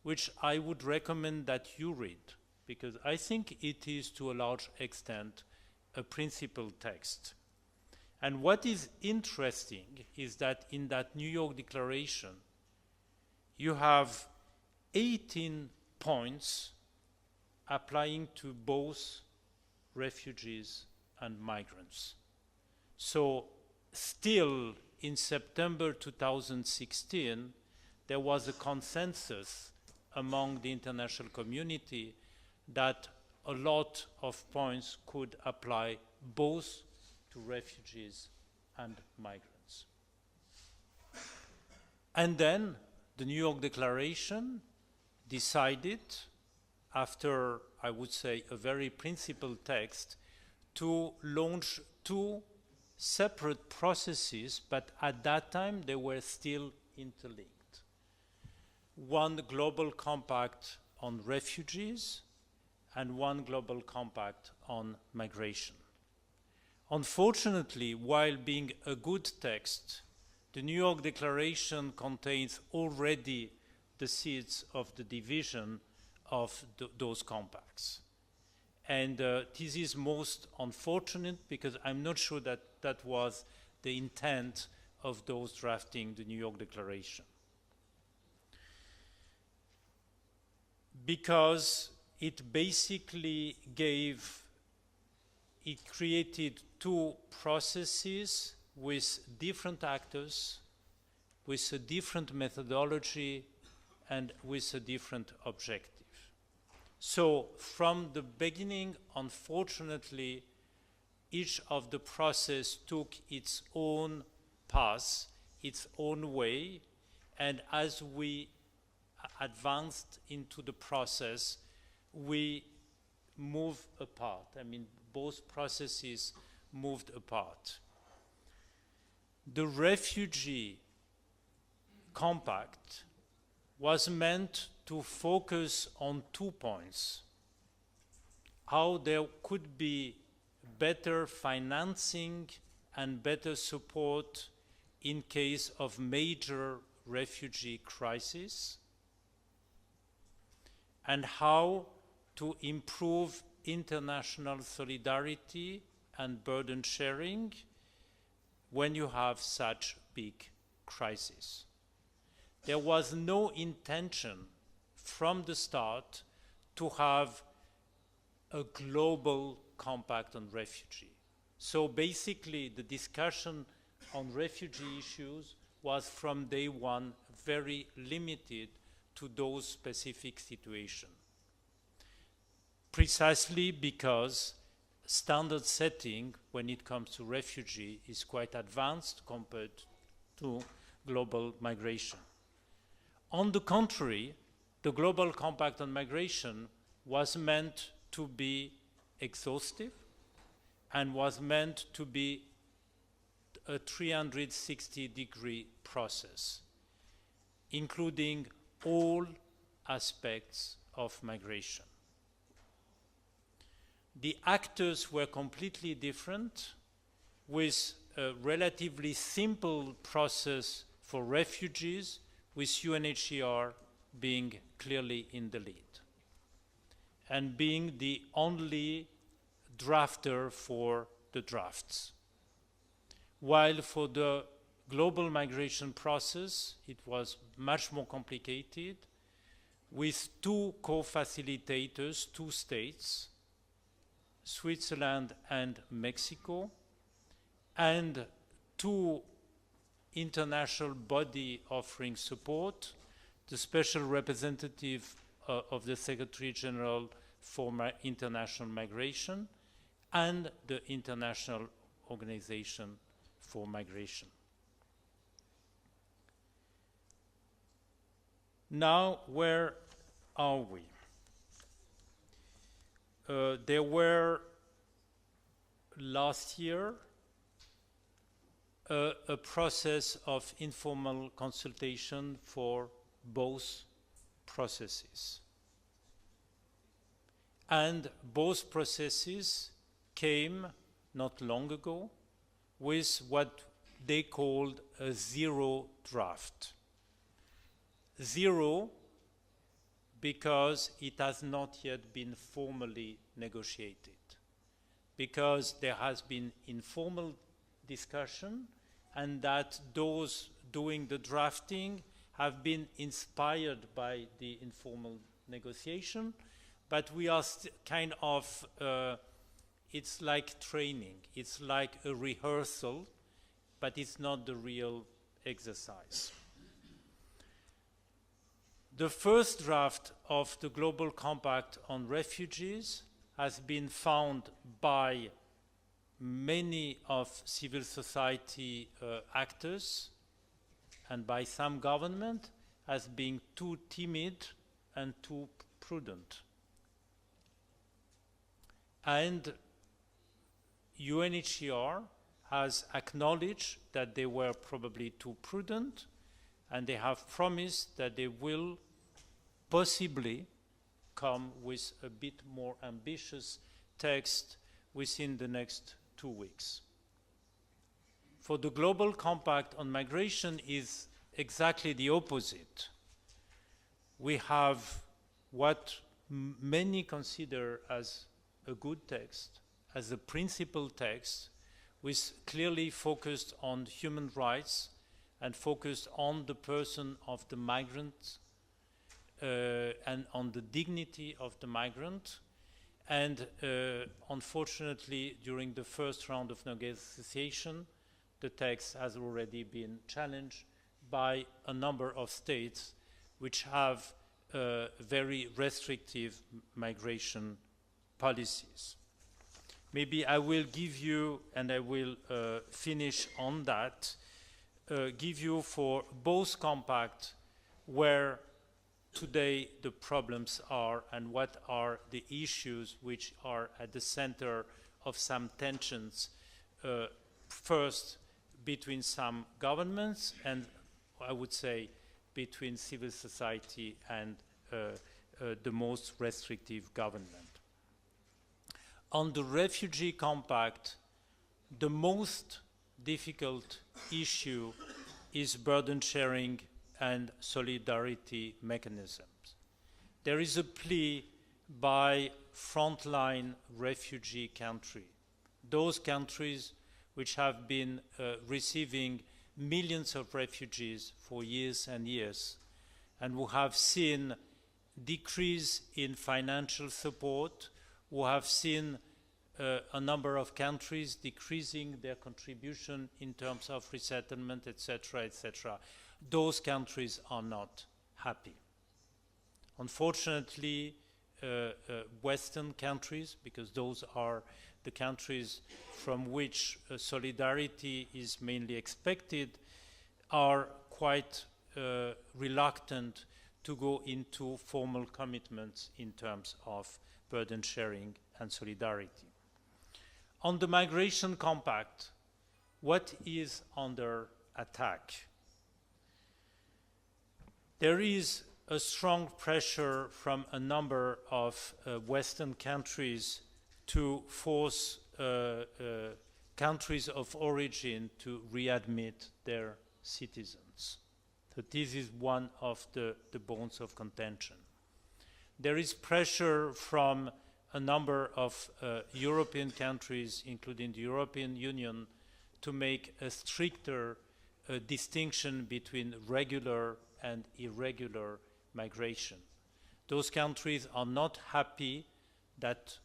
which I would recommend that you read, because I think it is to a large extent a principal text. And what is interesting is that in that New York Declaration, you have 18 points applying to both refugees and migrants. So still in September 2016, there was a consensus among the international community that a lot of points could apply both to refugees and migrants. And then the New York Declaration decided, after, I would say, a very principled text, to launch 2 separate processes, but at that time they were still interlinked. One global compact on refugees and one global compact on migration. Unfortunately, while being a good text, the New York Declaration contains already the seeds of the division of those compacts. And this is most unfortunate because I'm not sure that that was the intent of those drafting the New York Declaration. Because it basically created 2 processes with different actors, with a different methodology, and with a different objective. So from the beginning, unfortunately, each of the process took its own path, its own way, and as we advanced into the process, we move apart. I mean, both processes moved apart. The refugee compact was meant to focus on 2 points: how there could be better financing and better support in case of major refugee crisis, and how to improve international solidarity and burden sharing when you have such big crises. There was no intention from the start to have a global compact on refugee. So basically, the discussion on refugee issues was from day one very limited to those specific situations. Precisely because standard setting when it comes to refugee is quite advanced compared to global migration. On the contrary, the Global Compact on Migration was meant to be exhaustive and was meant to be a 360-degree process, including all aspects of migration. The actors were completely different, with a relatively simple process for refugees, with UNHCR being clearly in the lead and being the only drafter for the drafts. While for the global migration process, it was much more complicated, with two co-facilitators, two states, Switzerland and Mexico, and two international bodies offering support, the Special Representative of the Secretary General for International Migration and the International Organization for Migration. Now, where are we? There were last year a process of informal consultation for both processes. And both processes came not long ago with what they called a zero draft. Zero because it has not yet been formally negotiated, because there has been informal discussion and that those doing the drafting have been inspired by the informal negotiation, but we are kind of, it's like training, it's like a rehearsal, but it's not the real exercise. The first draft of the Global Compact on Refugees has been found by many of civil society actors and by some government as being too timid and too prudent. And UNHCR has acknowledged that they were probably too prudent, and they have promised that they will possibly come with a bit more ambitious text within the next 2 weeks. For the Global Compact on Migration is exactly the opposite. We have what many consider as a good text, as a principal text, with clearly focused on human rights and focused on the person of the migrant and on the dignity of the migrant. And unfortunately, during the first round of negotiation, the text has already been challenged by a number of states which have very restrictive migration policies. Maybe I will give you, and I will finish on that, give you for both compacts where today the problems are and what are the issues which are at the center of some tensions, first between some governments and I would say between civil society and the most restrictive government. On the refugee compact, the most difficult issue is burden sharing and solidarity mechanisms. There is a plea by frontline refugee countries, those countries which have been receiving millions of refugees for years and years, and who have seen decrease in financial support, who have seen a number of countries decreasing their contribution in terms of resettlement, etc., etc. Those countries are not happy. Unfortunately, Western countries, because those are the countries from which solidarity is mainly expected, are quite reluctant to go into formal commitments in terms of burden sharing and solidarity. On the migration compact, what is under attack? There is a strong pressure from a number of Western countries to force countries of origin to readmit their citizens. So this is one of the bones of contention. There is pressure from a number of European countries, including the European Union, to make a stricter distinction between regular and irregular migration. Those countries are not happy that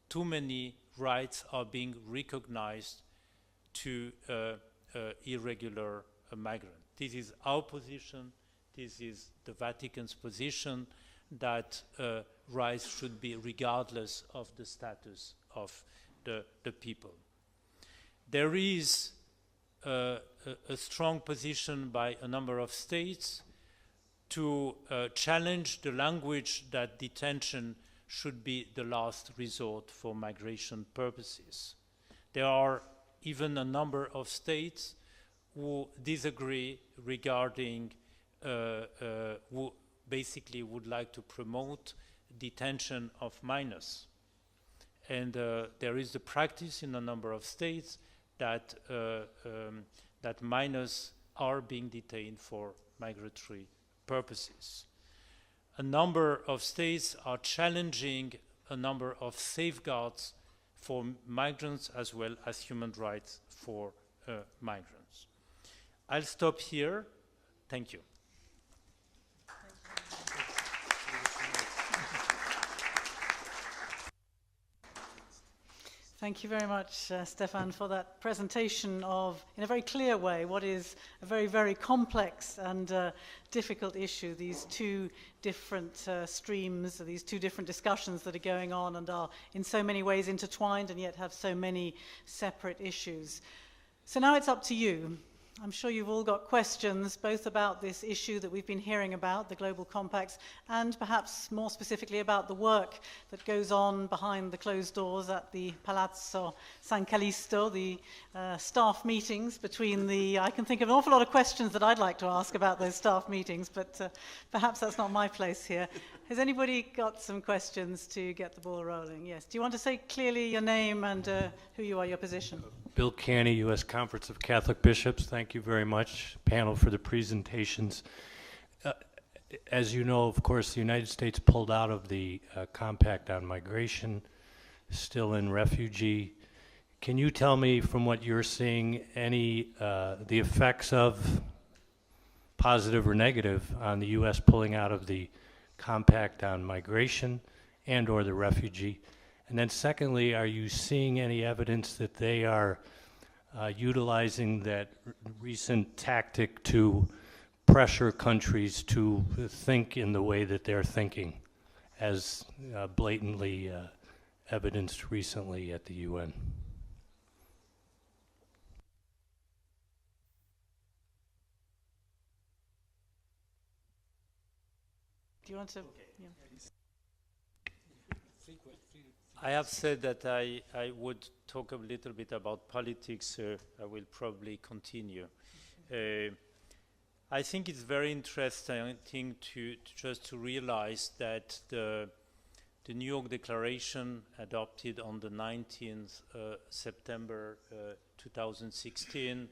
too many rights are being recognized to irregular migrants. This is our position, this is the Vatican's position, that rights should be regardless of the status of the people. There is a strong position by a number of states to challenge the language that detention should be the last resort for migration purposes. There are even a number of states who disagree regarding, who basically would like to promote detention of minors. And there is the practice in a number of states that, that minors are being detained for migratory purposes. A number of states are challenging a number of safeguards for migrants as well as human rights for migrants. I'll stop here. Thank you. Thank you very much, Stefan, for that presentation of, in a very clear way, what is a very, very complex and difficult issue, these two different streams, these two different discussions that are going on and are in so many ways intertwined and yet have so many separate issues. So now it's up to you. I'm sure you've all got questions, both about this issue that we've been hearing about, the global compacts, and perhaps more specifically about the work that goes on behind the closed doors at the Palazzo San Callisto, the staff meetings between the... I can think of an awful lot of questions that I'd like to ask about those staff meetings, but perhaps that's not my place here. Has anybody got some questions to get the ball rolling? Yes. Do you want to say clearly your name and who you are, your position? Bill Canny, U.S. Conference of Catholic Bishops. Thank you very much, panel, for the presentations. As you know, of course, the United States pulled out of the Compact on Migration, still in refugee. Can you tell me, from what you're seeing, any the effects of, positive or negative, on the U.S. pulling out of the Compact on Migration and or the refugee? And then secondly, are you seeing any evidence that they are utilizing that recent tactic to pressure countries to think in the way that they're thinking, as blatantly evidenced recently at the UN? Do you want to... Yeah. I have said that I would talk a little bit about politics. I will probably continue. I think it's very interesting to just to realize that the New York Declaration, adopted on the 19th September 2016,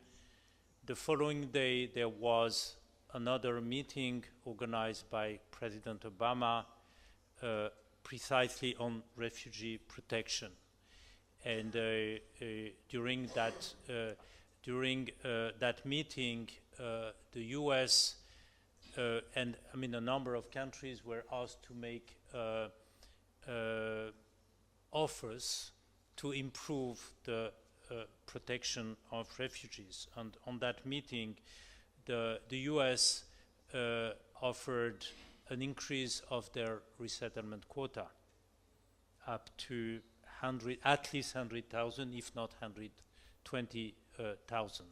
the following day there was another meeting organized by President Obama precisely on refugee protection. And during that meeting, the U.S. and I mean a number of countries were asked to make offers to improve the protection of refugees. And on that meeting, the US offered an increase of their resettlement quota up to at least 100,000, if not 120,000.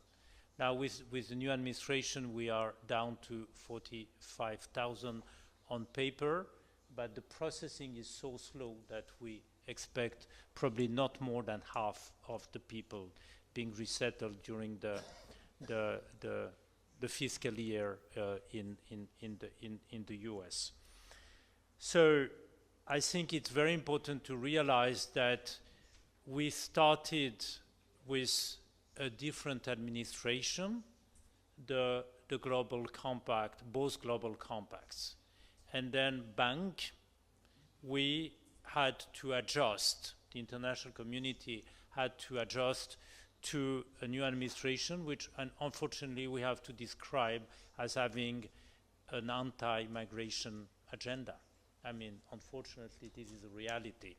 Now, with the new administration, we are down to 45,000 on paper, but the processing is so slow that we expect probably not more than half of the people being resettled during the fiscal year in the US. So I think it's very important to realize that we started with a different administration, the Global Compact, both Global Compacts. And then we had to adjust, the international community had to adjust to a new administration, which unfortunately we have to describe as having an anti-migration agenda. I mean, unfortunately, this is a reality.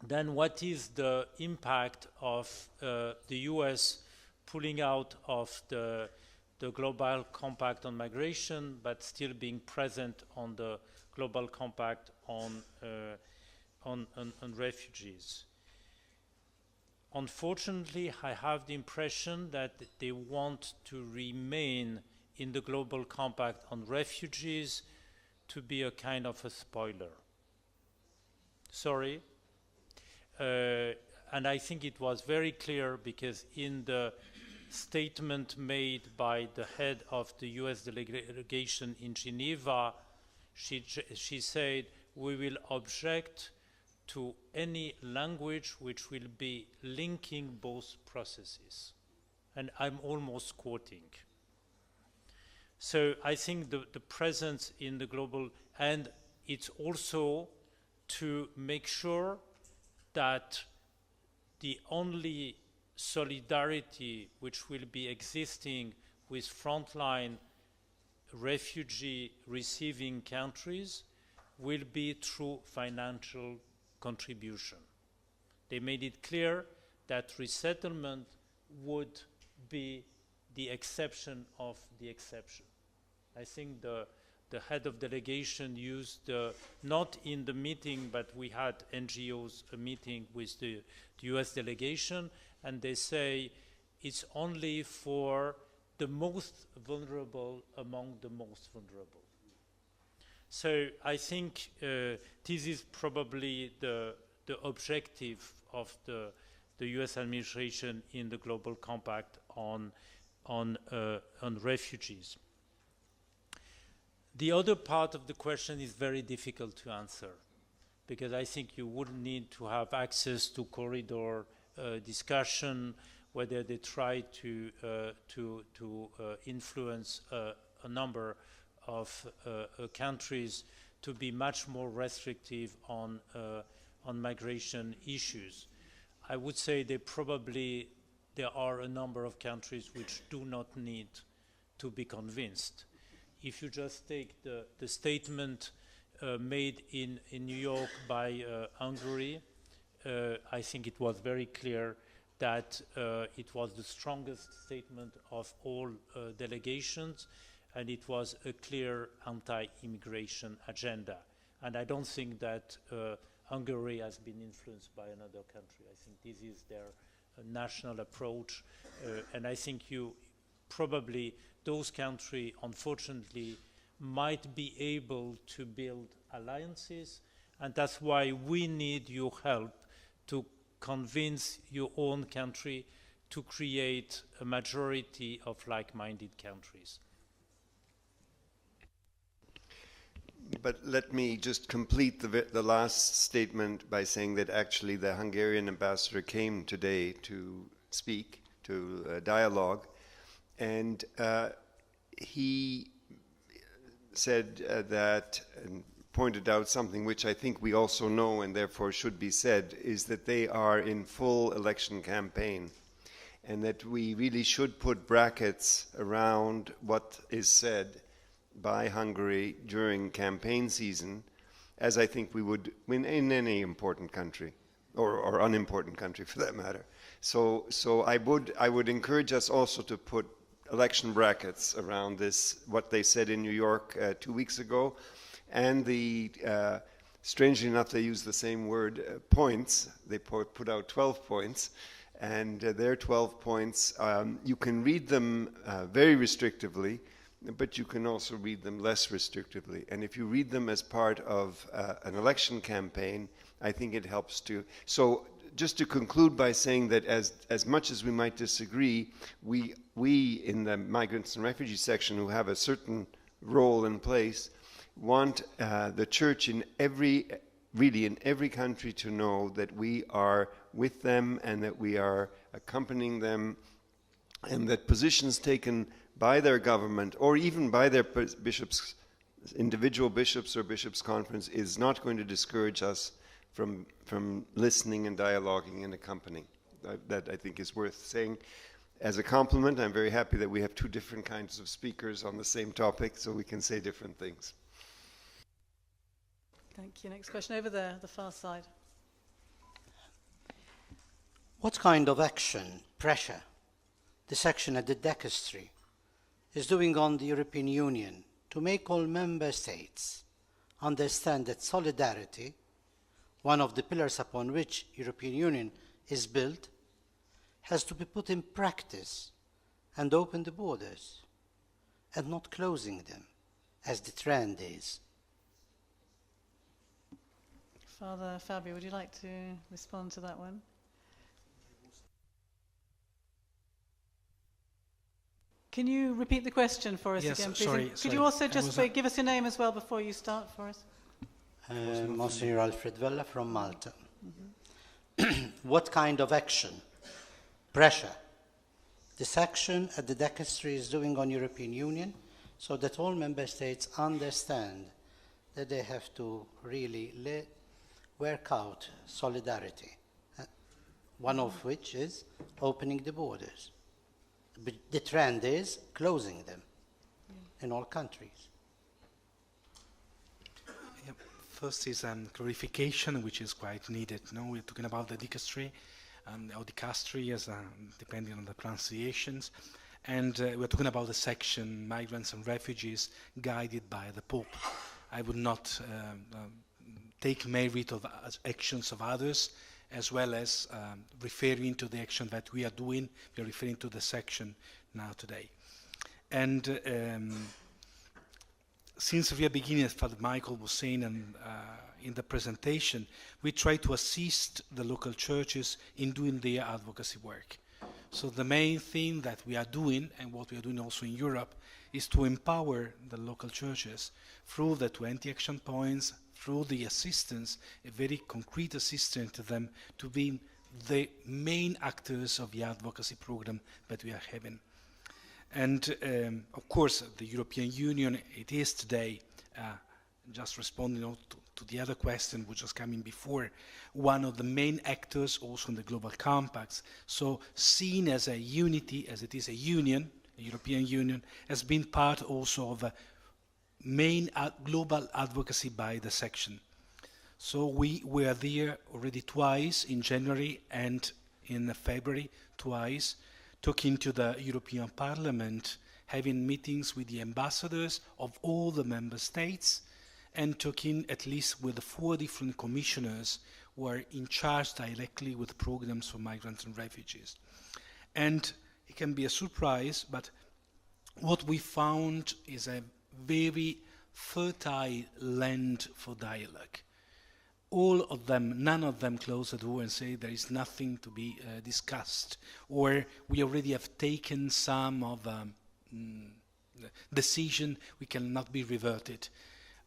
Then what is the impact of the US pulling out of the Global Compact on migration, but still being present on the Global Compact on refugees? Unfortunately, I have the impression that they want to remain in the Global Compact on refugees to be a kind of a spoiler. Sorry. And I think it was very clear, because in the statement made by the head of the US delegation in Geneva, she said, we will object to any language which will be linking both processes. And I'm almost quoting. So I think the presence in the global, and it's also to make sure that the only solidarity which will be existing with frontline refugee receiving countries will be through financial contribution. They made it clear that resettlement would be the exception of the exception. I think the head of delegation used, not in the meeting, but we had NGOs a meeting with the US delegation, and they say it's only for the most vulnerable among the most vulnerable. So I think this is probably the objective of the US administration in the Global Compact on refugees. The other part of the question is very difficult to answer, because I think you would need to have access to corridor discussion, whether they try to influence a number of countries to be much more restrictive on migration issues. I would say there are a number of countries which do not need to be convinced. If you just take the statement made in New York by Hungary, I think it was very clear that it was the strongest statement of all delegations, and it was a clear anti-immigration agenda. And I don't think that Hungary has been influenced by another country. I think this is their national approach, and I think probably those countries, unfortunately, might be able to build alliances, and that's why we need your help to convince your own country to create a majority of like-minded countries. But let me just complete the last statement by saying that actually the Hungarian ambassador came today to speak, to dialogue, and he said that, and pointed out something which I think we also know and therefore should be said, is that they are in full election campaign. and that we really should put brackets around what is said by Hungary during campaign season, as I think we would win in any important country, or unimportant country for that matter. So I would encourage us also to put election brackets around this, what they said in New York 2 weeks ago, and the, strangely enough, they use the same word, points. They put out 12 points, and their 12 points, you can read them very restrictively, but you can also read them less restrictively. And if you read them as part of an election campaign, I think it helps to. So just to conclude by saying that as much as we might disagree, we in the migrants and refugees section who have a certain role in place want the church in every country to know that we are with them and that we are accompanying them, and that positions taken by their government or even by their bishops, individual bishops or bishops' conference, is not going to discourage us from listening and dialoguing and accompanying. That I think is worth saying. As a compliment, I'm very happy that we have two different kinds of speakers on the same topic, so we can say different things. Thank you. Next question over there, the far side. What kind of action, pressure, the section at the Dicastery is doing on the European Union to make all member states understand that solidarity, one of the pillars upon which European Union is built, has to be put in practice and open the borders and not closing them as the trend is? Father Fabio, would you like to respond to that one? Can you repeat the question for us again, please? Sorry, Could you also just give us your name as well before you start for us? Monsignor Alfred Vella from Malta. What kind of action, pressure, this action at the Dicastery is doing on European Union so that all member states understand that they have to really work out solidarity, one of which is opening the borders. But the trend is closing them in all countries. First is clarification, which is quite needed. No, we're talking about the dicastery, or dicastery, as depending on the pronunciations, and we're talking about the section migrants and refugees guided by the Pope. I would not take merit of actions of others, as well as referring to the action that we are doing. We are referring to the section now today. And since we are beginning, as Father Michael was saying in the presentation, we try to assist the local churches in doing their advocacy work. So the main thing that we are doing, and what we are doing also in Europe, is to empower the local churches through the 20 action points, through the assistance, a very concrete assistance to them, to be the main actors of the advocacy program that we are having. And of course, the European Union, it is today, just responding to the other question which was coming before, one of the main actors also in the global compacts. So seen as a unity, as it is a union, the European Union, has been part also of a main global advocacy by the section. So we were there already twice, in January and in February twice, talking to the European Parliament, having meetings with the ambassadors of all the member states, and talking at least with the 4 different commissioners who are in charge directly with programs for migrants and refugees. And it can be a surprise, but what we found is a very fertile land for dialogue. All of them, none of them close the door and say there is nothing to be discussed, or we already have taken some of decision, we cannot be reverted.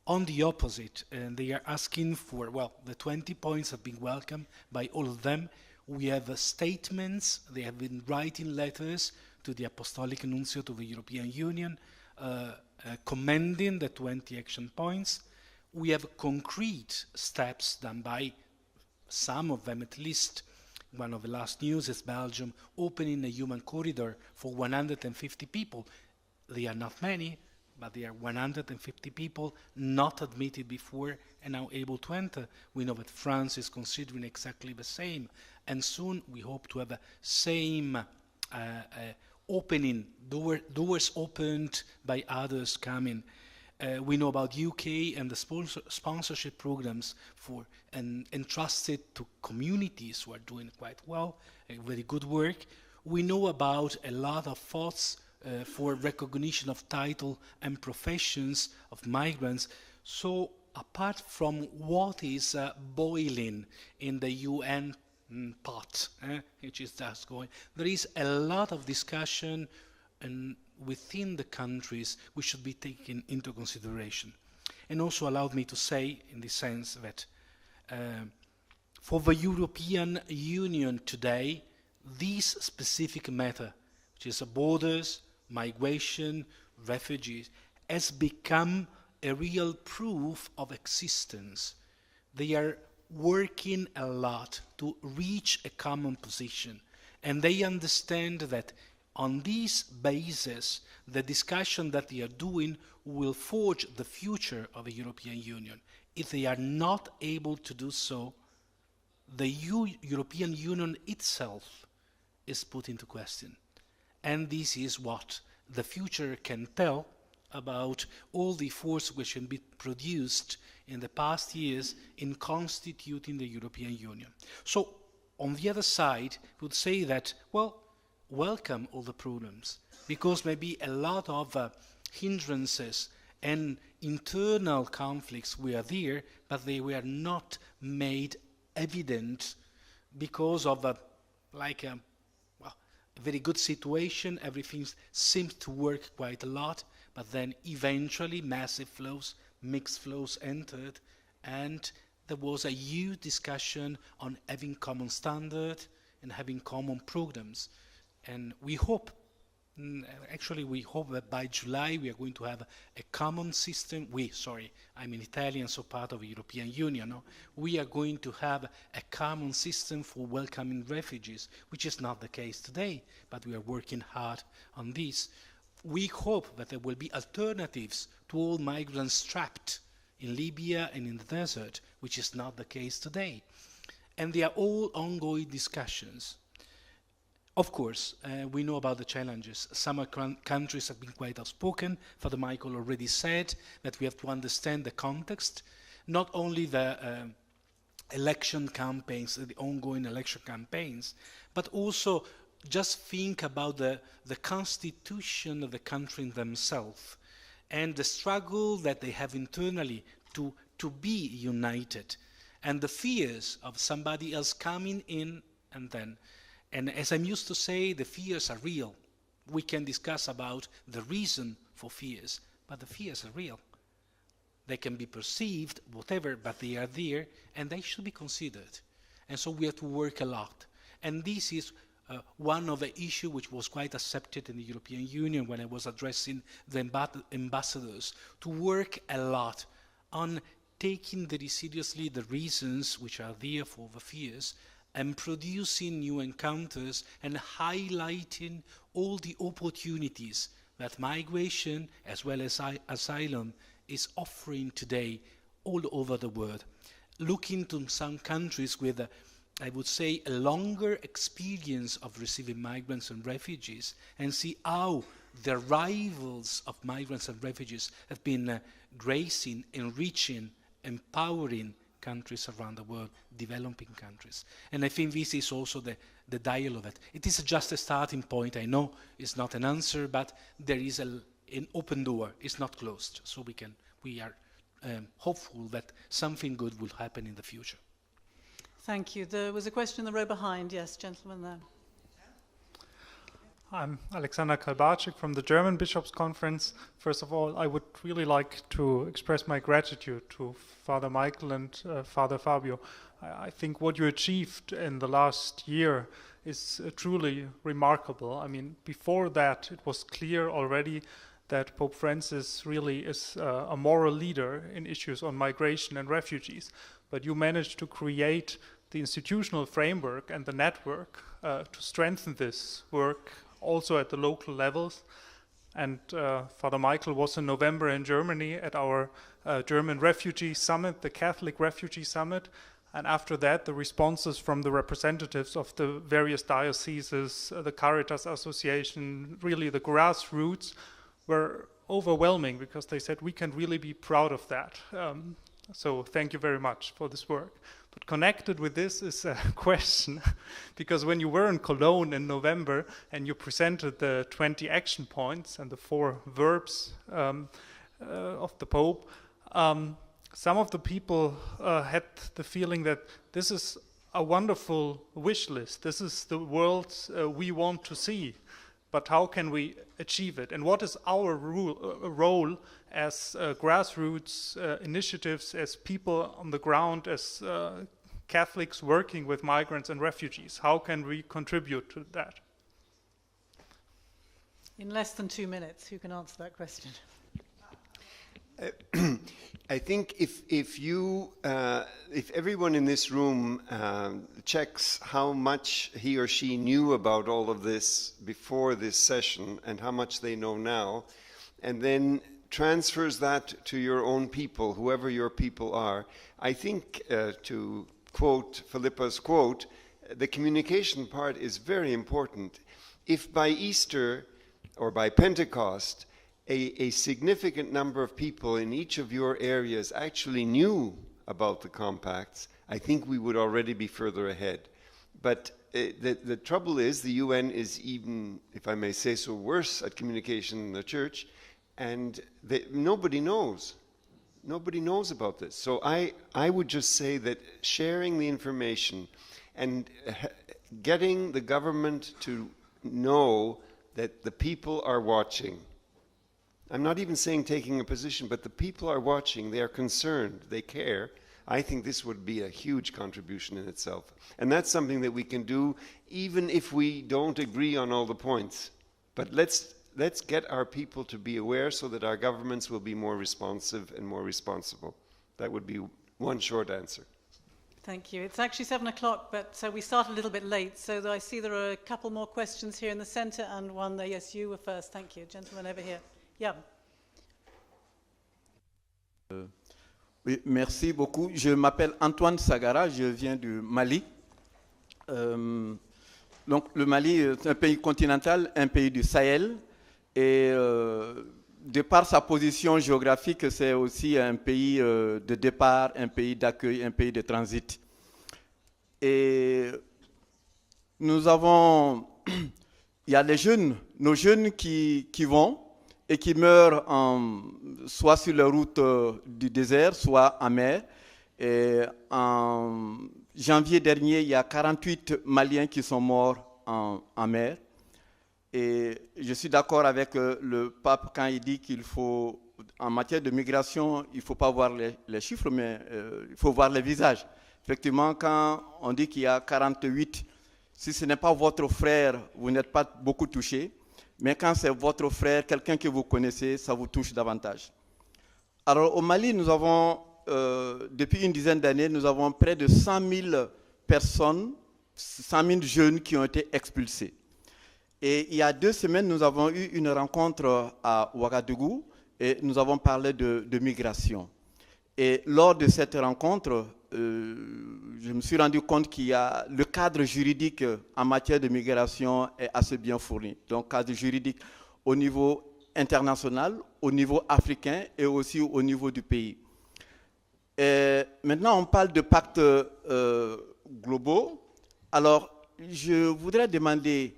On the opposite, they are asking for, well, the 20 points have been welcomed by all of them. We have statements, they have been writing letters to the Apostolic Nuncio to the European Union, commending the 20 action points. We have concrete steps done by some of them at least one of the last news is Belgium opening a human corridor for 150 people. They are not many, but they are 150 people not admitted before and now able to enter. We know that France is considering exactly the same, and soon we hope to have the same opening, doors opened by others coming. We know about UK and the sponsorship programs for entrusted to communities who are doing quite well, very good work. We know about a lot of thoughts for recognition of title and professions of migrants. So apart from what is boiling in the UN pot, which is just going, there is a lot of discussion and within the countries which should be taken into consideration. And also allowed me to say in the sense that for the European Union today, this specific matter, which is borders, migration, refugees, has become a real proof of existence. They are working a lot to reach a common position, and they understand that on this basis, the discussion that they are doing will forge the future of the European Union. If they are not able to do so, the European Union itself is put into question. And this is what the future can tell about all the efforts which have been produced in the past years in constituting the European Union. So, on the other side, we would say that, well, welcome all the problems, because maybe a lot of hindrances and internal conflicts were there, but they were not made evident because of a very good situation. Everything seemed to work quite a lot, but then eventually massive flows, mixed flows entered, and there was a huge discussion on having common standard and having common programs. And we hope, we hope that by July we are going to have a common system. I'm an Italian, so part of the European Union. No? We are going to have a common system for welcoming refugees, which is not the case today, but we are working hard on this. We hope that there will be alternatives to all migrants trapped in Libya and in the desert, which is not the case today. And they are all ongoing discussions. Of course, we know about the challenges. Some countries have been quite outspoken. Father Michael already said that we have to understand the context, not only the election campaigns, the ongoing election campaigns, but also just think about the constitution of the country themselves and the struggle that they have internally to be united, and the fears of somebody else coming in and then. And as I'm used to say, the fears are real. We can discuss about the reason for fears, but the fears are real. They can be perceived, whatever, but they are there, and they should be considered. And so we have to work a lot. And this is one of the issues which was quite accepted in the European Union when I was addressing the ambassadors, to work a lot on taking very seriously the reasons which are there for the fears, and producing new encounters and highlighting all the opportunities that migration as well as asylum is offering today all over the world. Looking to some countries with, I would say, a longer experience of receiving migrants and refugees, and see how the arrivals of migrants and refugees have been gracing, enriching, empowering countries around the world, developing countries. And I think this is also the dialogue. It is just a starting point. I know it's not an answer, but there is an open door. It's not closed. So we are hopeful that something good will happen in the future. Thank you. There was a question in the row behind. Yes, gentleman there. I'm Alexander Kalbacik from the German Bishops' Conference. First of all, I would really like to express my gratitude to Father Michael and Father Fabio. I think what you achieved in the last year is truly remarkable. I mean, before that, it was clear already that Pope Francis really is a moral leader in issues on migration and refugees. But you managed to create the institutional framework and the network to strengthen this work also at the local levels. And Father Michael was in November in Germany at our German Refugee Summit, the Catholic Refugee Summit. And after that, the responses from the representatives of the various dioceses, the Caritas Association, really the grassroots, were overwhelming because they said, we can really be proud of that. So thank you very much for this work. But connected with this is a question, because when you were in Cologne in November and you presented the 20 action points and the 4 verbs of the Pope, some of the people had the feeling that this is a wonderful wish list. This is the world we want to see. But how can we achieve it? And what is our role as grassroots initiatives, as people on the ground, as Catholics working with migrants and refugees? How can we contribute to that? In less than 2 minutes, who can answer that question? I think if everyone in this room checks how much he or she knew about all of this before this session and how much they know now, and then transfers that to your own people, whoever your people are, I think, to quote Philippa's quote, the communication part is very important. If by Easter or by Pentecost, a significant number of people in each of your areas actually knew about the compacts, I think we would already be further ahead. But the trouble is the UN is even, if I may say so, worse at communication than the Church, and nobody knows. Nobody knows about this. So I would just say that sharing the information and getting the government to know that the people are watching. I'm not even saying taking a position, but the people are watching, they are concerned, they care. I think this would be a huge contribution in itself. And that's something that we can do even if we don't agree on all the points. But let's get our people to be aware so that our governments will be more responsive and more responsible. That would be one short answer. Thank you. It's actually 7 o'clock, but so we start a little bit late. So I see there are a couple more questions here in the center and one there. Yes, you were first. Thank you. Gentleman over here. Yeah. Oui, merci beaucoup. Je m'appelle Antoine Sagara, je viens du Mali. Donc le Mali est un pays continental, un pays du Sahel. Et de par sa position géographique, c'est aussi un pays de départ, un pays d'accueil, un pays de transit. Et nous avons, il y a les jeunes, nos jeunes qui vont et qui meurent soit sur la route du désert, soit en mer. Et en janvier dernier, il y a 48 Maliens qui sont morts en mer. Et je suis d'accord avec le pape quand il dit qu'il faut, en matière de migration, il ne faut pas voir les chiffres, mais il faut voir les visages. Effectivement, quand on dit qu'il y a 48, si ce n'est pas votre frère, vous n'êtes pas beaucoup touché. Mais quand c'est votre frère, quelqu'un que vous connaissez, ça vous touche davantage. Alors au Mali, nous avons, depuis une dizaine d'années, nous avons près de 100 000 personnes, 100 000 jeunes qui ont été expulsés. Et il y a 2 semaines, nous avons eu une rencontre à Ouagadougou et nous avons parlé de migration. Et lors de cette rencontre, je me suis rendu compte qu'il y a le cadre juridique en matière de migration est assez bien fourni. Donc, cadre juridique au niveau international, au niveau africain et aussi au niveau du pays. Et maintenant, on parle de pactes globaux. Alors, je voudrais demander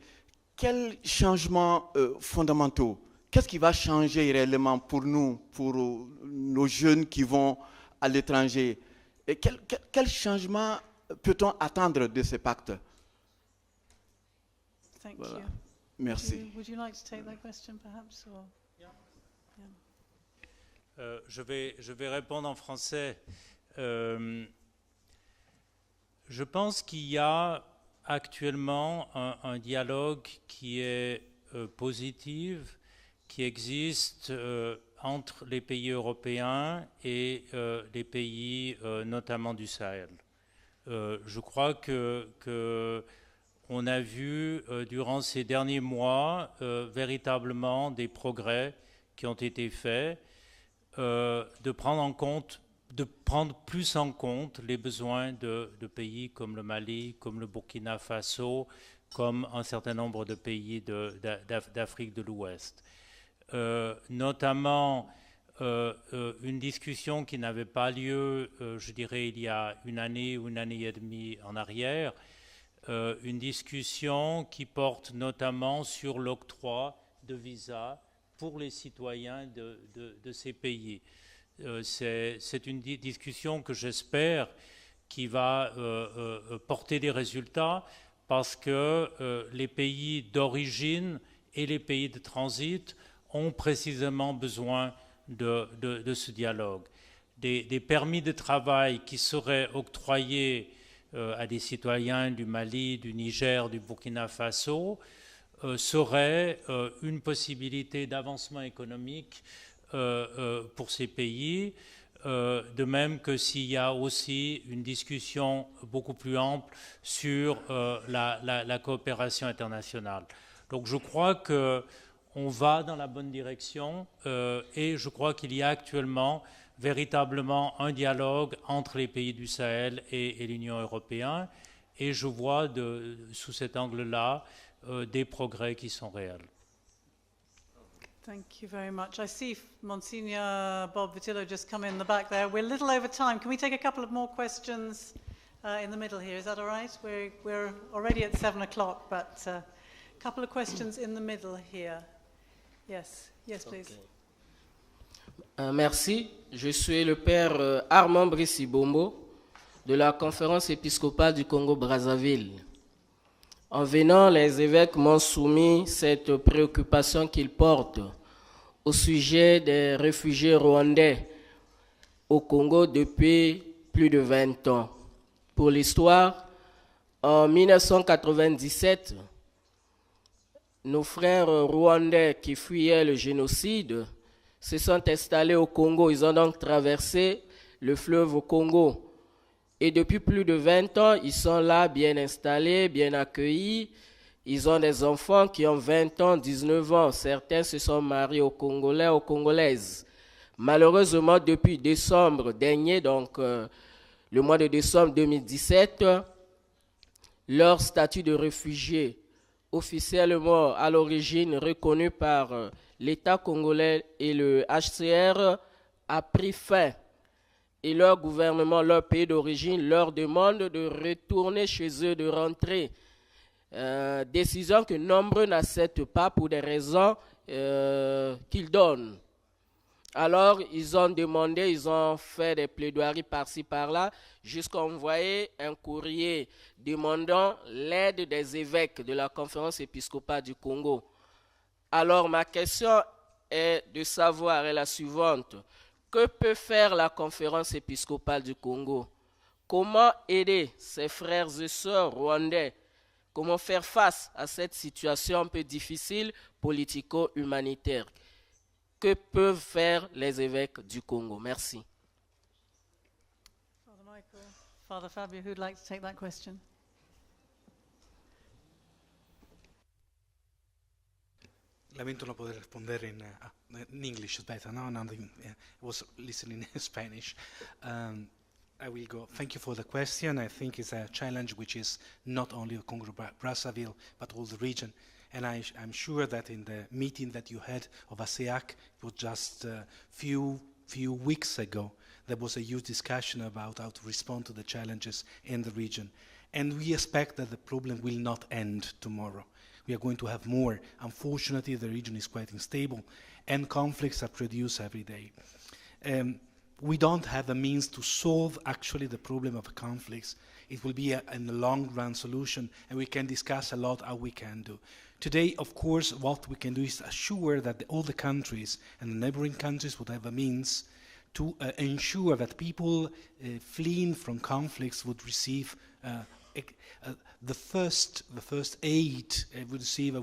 quels changements fondamentaux, qu'est-ce qui va changer réellement pour nous, pour nos jeunes qui vont à l'étranger? Et quel changement peut-on attendre de ces pactes? Thank Voilà. you. Merci. Would you like to take that question, perhaps? Or? Yeah. Je vais répondre en français. Je pense qu'il y a actuellement un dialogue qui est positif, qui existe entre les pays européens et les pays notamment du Sahel. Je crois que on a vu durant ces derniers mois véritablement des progrès qui ont été faits, de prendre plus en compte les besoins de pays comme le Mali, comme le Burkina Faso, comme un certain nombre de pays d'Afrique de l'Ouest. Notamment une discussion qui n'avait pas lieu, je dirais, il y a une année ou une année et demie en arrière, une discussion qui porte notamment sur l'octroi de visas pour les citoyens de ces pays. C'est une discussion que j'espère qui va porter des résultats parce que les pays d'origine et les pays de transit ont précisément besoin de ce dialogue. Des permis de travail qui seraient octroyés à des citoyens du Mali, du Niger, du Burkina Faso seraient une possibilité d'avancement économique pour ces pays, de même que s'il y a aussi une discussion beaucoup plus ample sur la coopération internationale. Donc je crois qu'on va dans la bonne direction et je crois qu'il y a actuellement véritablement un dialogue entre les pays du Sahel et l'Union européenne et je vois sous cet angle-là des progrès qui sont réels. Thank you very much. I see Monsignor Bob Vitillo just come in the back there. We're a little over time. Can we take a couple of more questions in the middle here? Is that all right? We're already at 7 o'clock, but a couple of questions in the middle here. Yes, please. Merci. Je suis le père Armand Brissibombo de la Conférence épiscopale du Congo-Brazzaville. En venant, les évêques m'ont soumis cette préoccupation qu'ils portent au sujet des réfugiés rwandais au Congo depuis plus de 20 ans. Pour l'histoire, en 1997, nos frères rwandais qui fuyaient le génocide se sont installés au Congo. Ils ont donc traversé le fleuve au Congo. Et depuis plus de 20 ans, ils sont là, bien installés, bien accueillis. Ils ont des enfants qui ont 20 ans, 19 ans. Certains se sont mariés aux Congolais, aux Congolaises. Malheureusement, depuis décembre dernier, donc le mois de décembre 2017, leur statut de réfugié, officiellement à l'origine reconnu par l'État congolais et le HCR, a pris fin. Et leur gouvernement, leur pays d'origine, leur demande de retourner chez eux, de rentrer. Décision que nombreux n'acceptent pas pour des raisons qu'ils donnent. Alors, ils ont demandé, ils ont fait des plaidoiries par-ci, par-là, jusqu'à envoyer un courrier demandant l'aide des évêques de la Conférence épiscopale du Congo. Alors, ma question est de savoir, est la suivante. Que peut faire la Conférence épiscopale du Congo? Comment aider ses frères et sœurs rwandais? Comment faire face à cette situation un peu difficile, politico-humanitaire? Que peuvent faire les évêques du Congo? Merci. Father Michael, Father Fabio, who'd like to take that question? Lamento non poter rispondere in English, is better, no? I was listening in Spanish. I will go. Thank you for the question. I think it's a challenge which is not only the Congo-Brazzaville, but all the region. And I'm sure that in the meeting that you had of ASEAC, it was just a few weeks ago, there was a huge discussion about how to respond to the challenges in the region. And we expect that the problem will not end tomorrow. We are going to have more. Unfortunately, the region is quite unstable, and conflicts are produced every day. We don't have the means to solve actually the problem of conflicts. It will be a long-run solution, and we can discuss a lot how we can do. Today, of course, what we can do is assure that all the countries and the neighboring countries would have a means to ensure that people fleeing from conflicts would receive the first aid, would receive a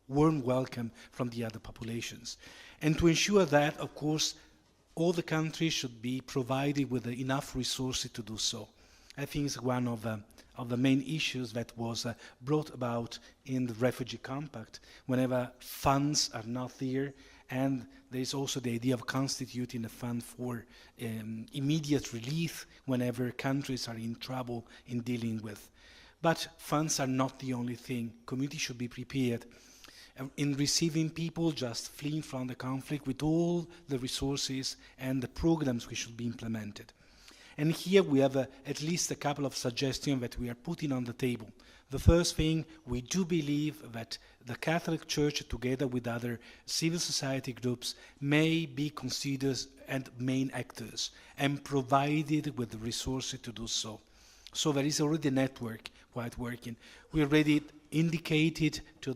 warm welcome from the other populations. And to ensure that, of course, all the countries should be provided with enough resources to do so. I think it's one of the main issues that was brought about in the Refugee Compact, whenever funds are not there, and there is also the idea of constituting a fund for immediate relief whenever countries are in trouble in dealing with. But funds are not the only thing. Communities should be prepared in receiving people just fleeing from the conflict with all the resources and the programs which should be implemented. And here we have at least a couple of suggestions that we are putting on the table. The first thing, we do believe that the Catholic Church, together with other civil society groups, may be considered and main actors and provided with the resources to do so. So there is already a network quite working. We already indicated to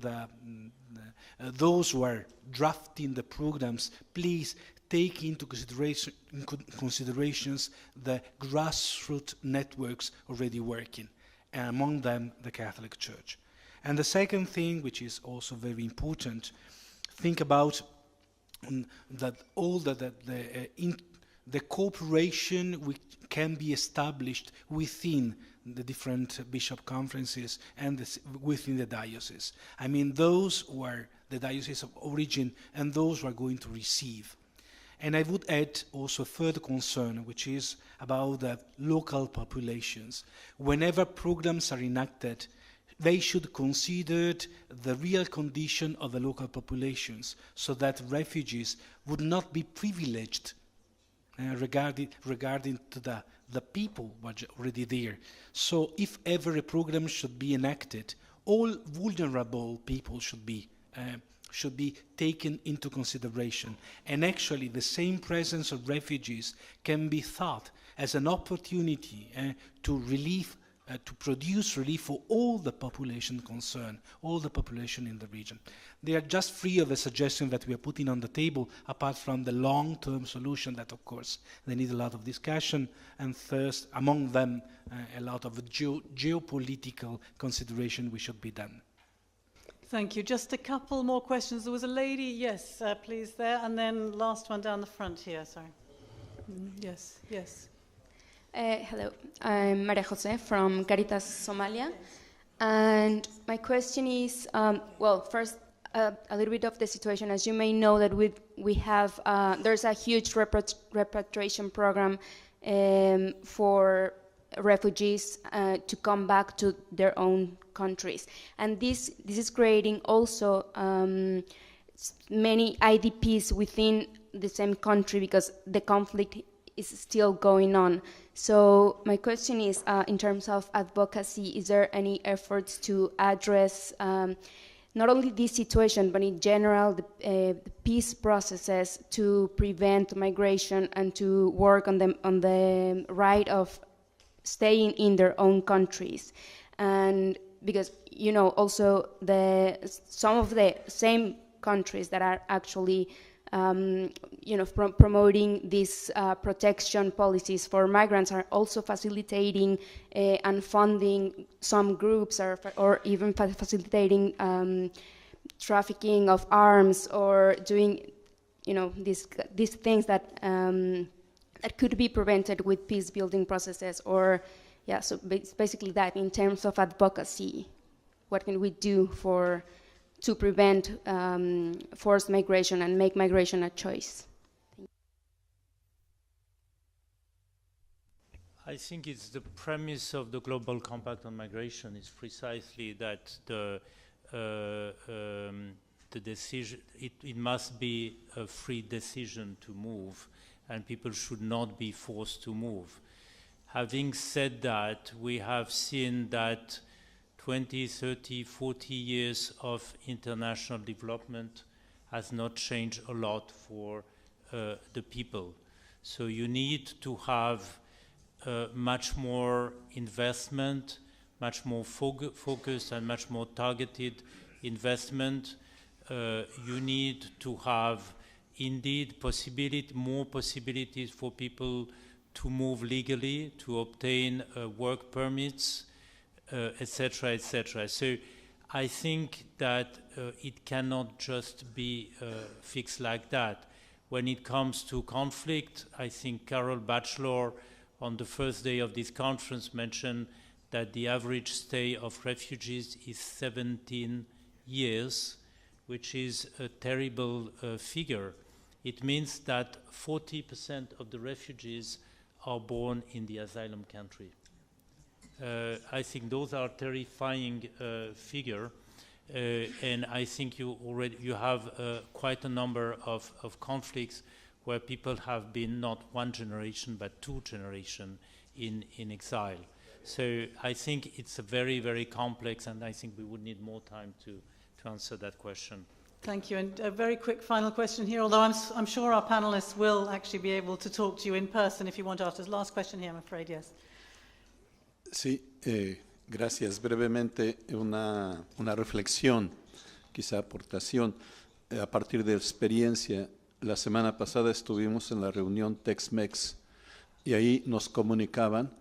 those who are drafting the programs, please take into considerations the grassroots networks already working, and among them the Catholic Church. And the second thing, which is also very important, think about that all the cooperation which can be established within the different bishop conferences and within the diocese. I mean, those who are the diocese of origin and those who are going to receive. And I would add also a further concern, which is about the local populations. Whenever programs are enacted, they should consider the real condition of the local populations, so that refugees would not be privileged regarding to the people who are already there. So if ever a program should be enacted, all vulnerable people should be taken into consideration. And actually the same presence of refugees can be thought as an opportunity to produce relief for all the population concerned, all the population in the region. They are just three of the suggestions that we are putting on the table, apart from the long-term solution that, of course, they need a lot of discussion, and first, among them, a lot of geopolitical consideration which should be done. Thank you. Just a couple more questions. There was a lady, yes, please, there, and then last one down the front here, sorry. Yes, yes. Hello, I'm Maria Jose from Caritas Somalia, and my question is, well, first, a little bit of the situation. As you may know, that we have there's a huge repatriation program for refugees to come back to their own countries, and this is creating also many IDPs within the same country because the conflict is still going on. So my question is, in terms of advocacy, is there any efforts to address not only this situation, but in general the peace processes to prevent migration and to work on the right of staying in their own countries? And because, you know, also some of the same countries that are actually promoting these protection policies for migrants are also facilitating and funding some groups, or even facilitating trafficking of arms, or doing, these things that that could be prevented with peace-building processes. Or, yeah, so basically that. In terms of advocacy, what can we do to prevent forced migration and make migration a choice? I think it's the premise of the Global Compact on Migration is precisely that the decision, it must be a free decision to move, and people should not be forced to move. Having said that, we have seen that 20, 30, 40 years of international development has not changed a lot for the people. So you need to have much more investment, much more focused and much more targeted investment. You need to have indeed more possibilities for people to move legally, to obtain work permits, etc., etc. So I think that it cannot just be fixed like that. when it comes to conflict. I think Carol Batchelor, on the first day of this conference, mentioned that the average stay of refugees is 17 years, which is a terrible figure. It means that 40% of the refugees are born in the asylum country. I think those are terrifying figure, and I think you have quite a number of conflicts where people have been not one generation but two generations in exile. So I think it's a very, very complex, and I think we would need more time to answer that question. Thank you. And a very quick final question here, although I'm sure our panelists will actually be able to talk to you in person if you want to ask this. Last question here, I'm afraid, yes. Sí, gracias. Brevemente, una reflexión, quizá aportación, a partir de experiencia. La semana pasada estuvimos en la reunión Tex-Mex y ahí nos comunicaban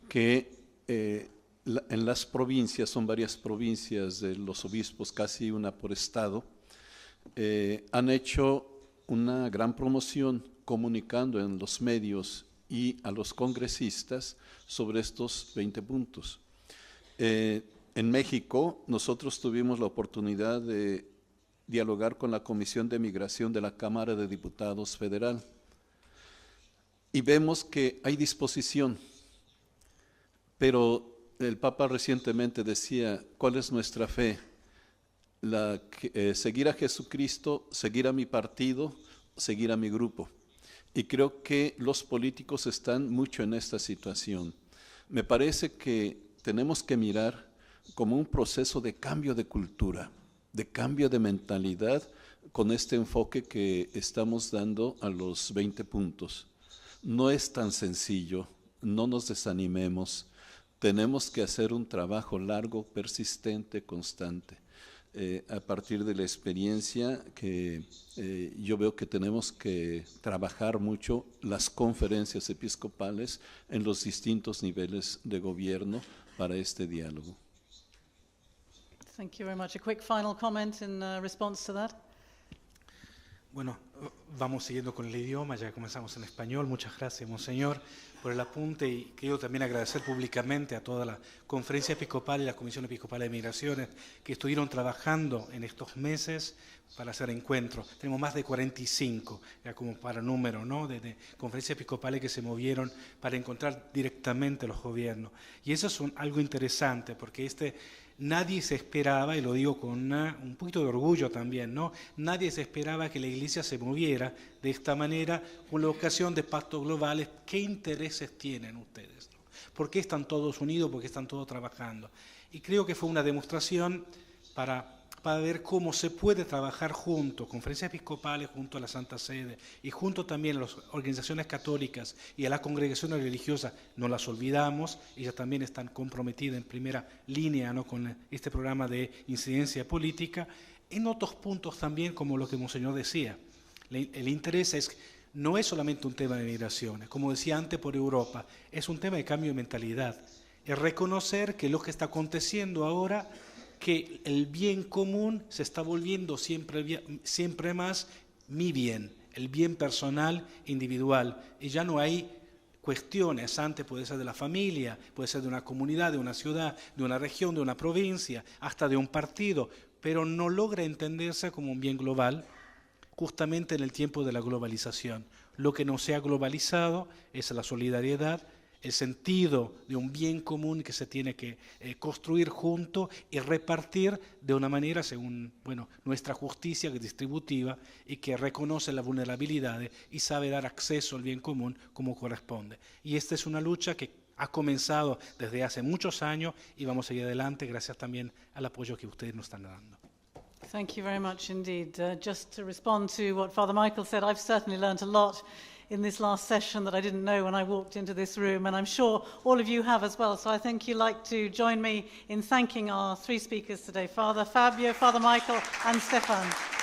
que en las provincias, son varias provincias de los obispos, casi una por estado, han hecho una gran promoción comunicando en los medios y a los congresistas sobre estos 20 puntos. En México nosotros tuvimos la oportunidad de dialogar con la Comisión de Migración de la Cámara de Diputados Federal y vemos que hay disposición, pero el Papa recientemente decía, ¿cuál es nuestra fe? Seguir a Jesucristo, seguir a mi partido, seguir a mi grupo. Y creo que los políticos están mucho en esta situación. Me parece que tenemos que mirar como un proceso de cambio de cultura, de cambio de mentalidad con este enfoque que estamos dando a los 20 puntos. No es tan sencillo, no nos desanimemos. Tenemos que hacer un trabajo largo, persistente, constante. A partir de la experiencia que yo veo que tenemos que trabajar mucho las conferencias episcopales en los distintos niveles de gobierno para este diálogo. Thank you very much. A quick final comment in response to that. Bueno, vamos siguiendo con el idioma, ya comenzamos en español. Muchas gracias, Monseñor, por el apunte, y quiero también agradecer públicamente a toda la Conferencia Episcopal y la Comisión Episcopal de Migraciones que estuvieron trabajando en estos meses para hacer encuentros. Tenemos más de 45, ya como para número, ¿no?, de conferencias episcopales que se movieron para encontrar directamente los gobiernos. Y eso es algo interesante, porque nadie se esperaba, y lo digo con un poquito de orgullo también, ¿no? Nadie se esperaba que la Iglesia se moviera de esta manera con la ocasión de pactos globales. ¿Qué intereses tienen ustedes? ¿Por qué están todos unidos? ¿Por qué están todos trabajando? Y creo que fue una demostración para ver cómo se puede trabajar junto, conferencias episcopales, junto a la Santa Sede y junto también a las organizaciones católicas y a las congregaciones religiosas. No las olvidamos, ellas también están comprometidas en primera línea, ¿no?, con este programa de incidencia política. En otros puntos también, como lo que Monseñor decía, el interés no es solamente un tema de migraciones, como decía antes por Europa, es un tema de cambio de mentalidad, es reconocer que lo que está aconteciendo ahora, que el bien común se está volviendo siempre más mi bien, el bien personal, individual, y ya no hay cuestiones. Antes puede ser de la familia, puede ser de una comunidad, de una ciudad, de una región, de una provincia, hasta de un partido, pero no logra entenderse como un bien global, justamente en el tiempo de la globalización. Lo que no se ha globalizado es la solidaridad, el sentido de un bien común que se tiene que construir junto y repartir de una manera según nuestra justicia distributiva, y que reconoce las vulnerabilidades y sabe dar acceso al bien común como corresponde. Y esta es una lucha que ha comenzado desde hace muchos años y vamos a seguir adelante gracias también al apoyo que ustedes nos están dando. Thank you very much indeed. Just to respond to what Father Michael said, I've certainly learned a lot in this last session that I didn't know when I walked into this room, and I'm sure all of you have as well. So I think you'd like to join me in thanking our three speakers today, Father Fabio, Father Michael, and Stefan.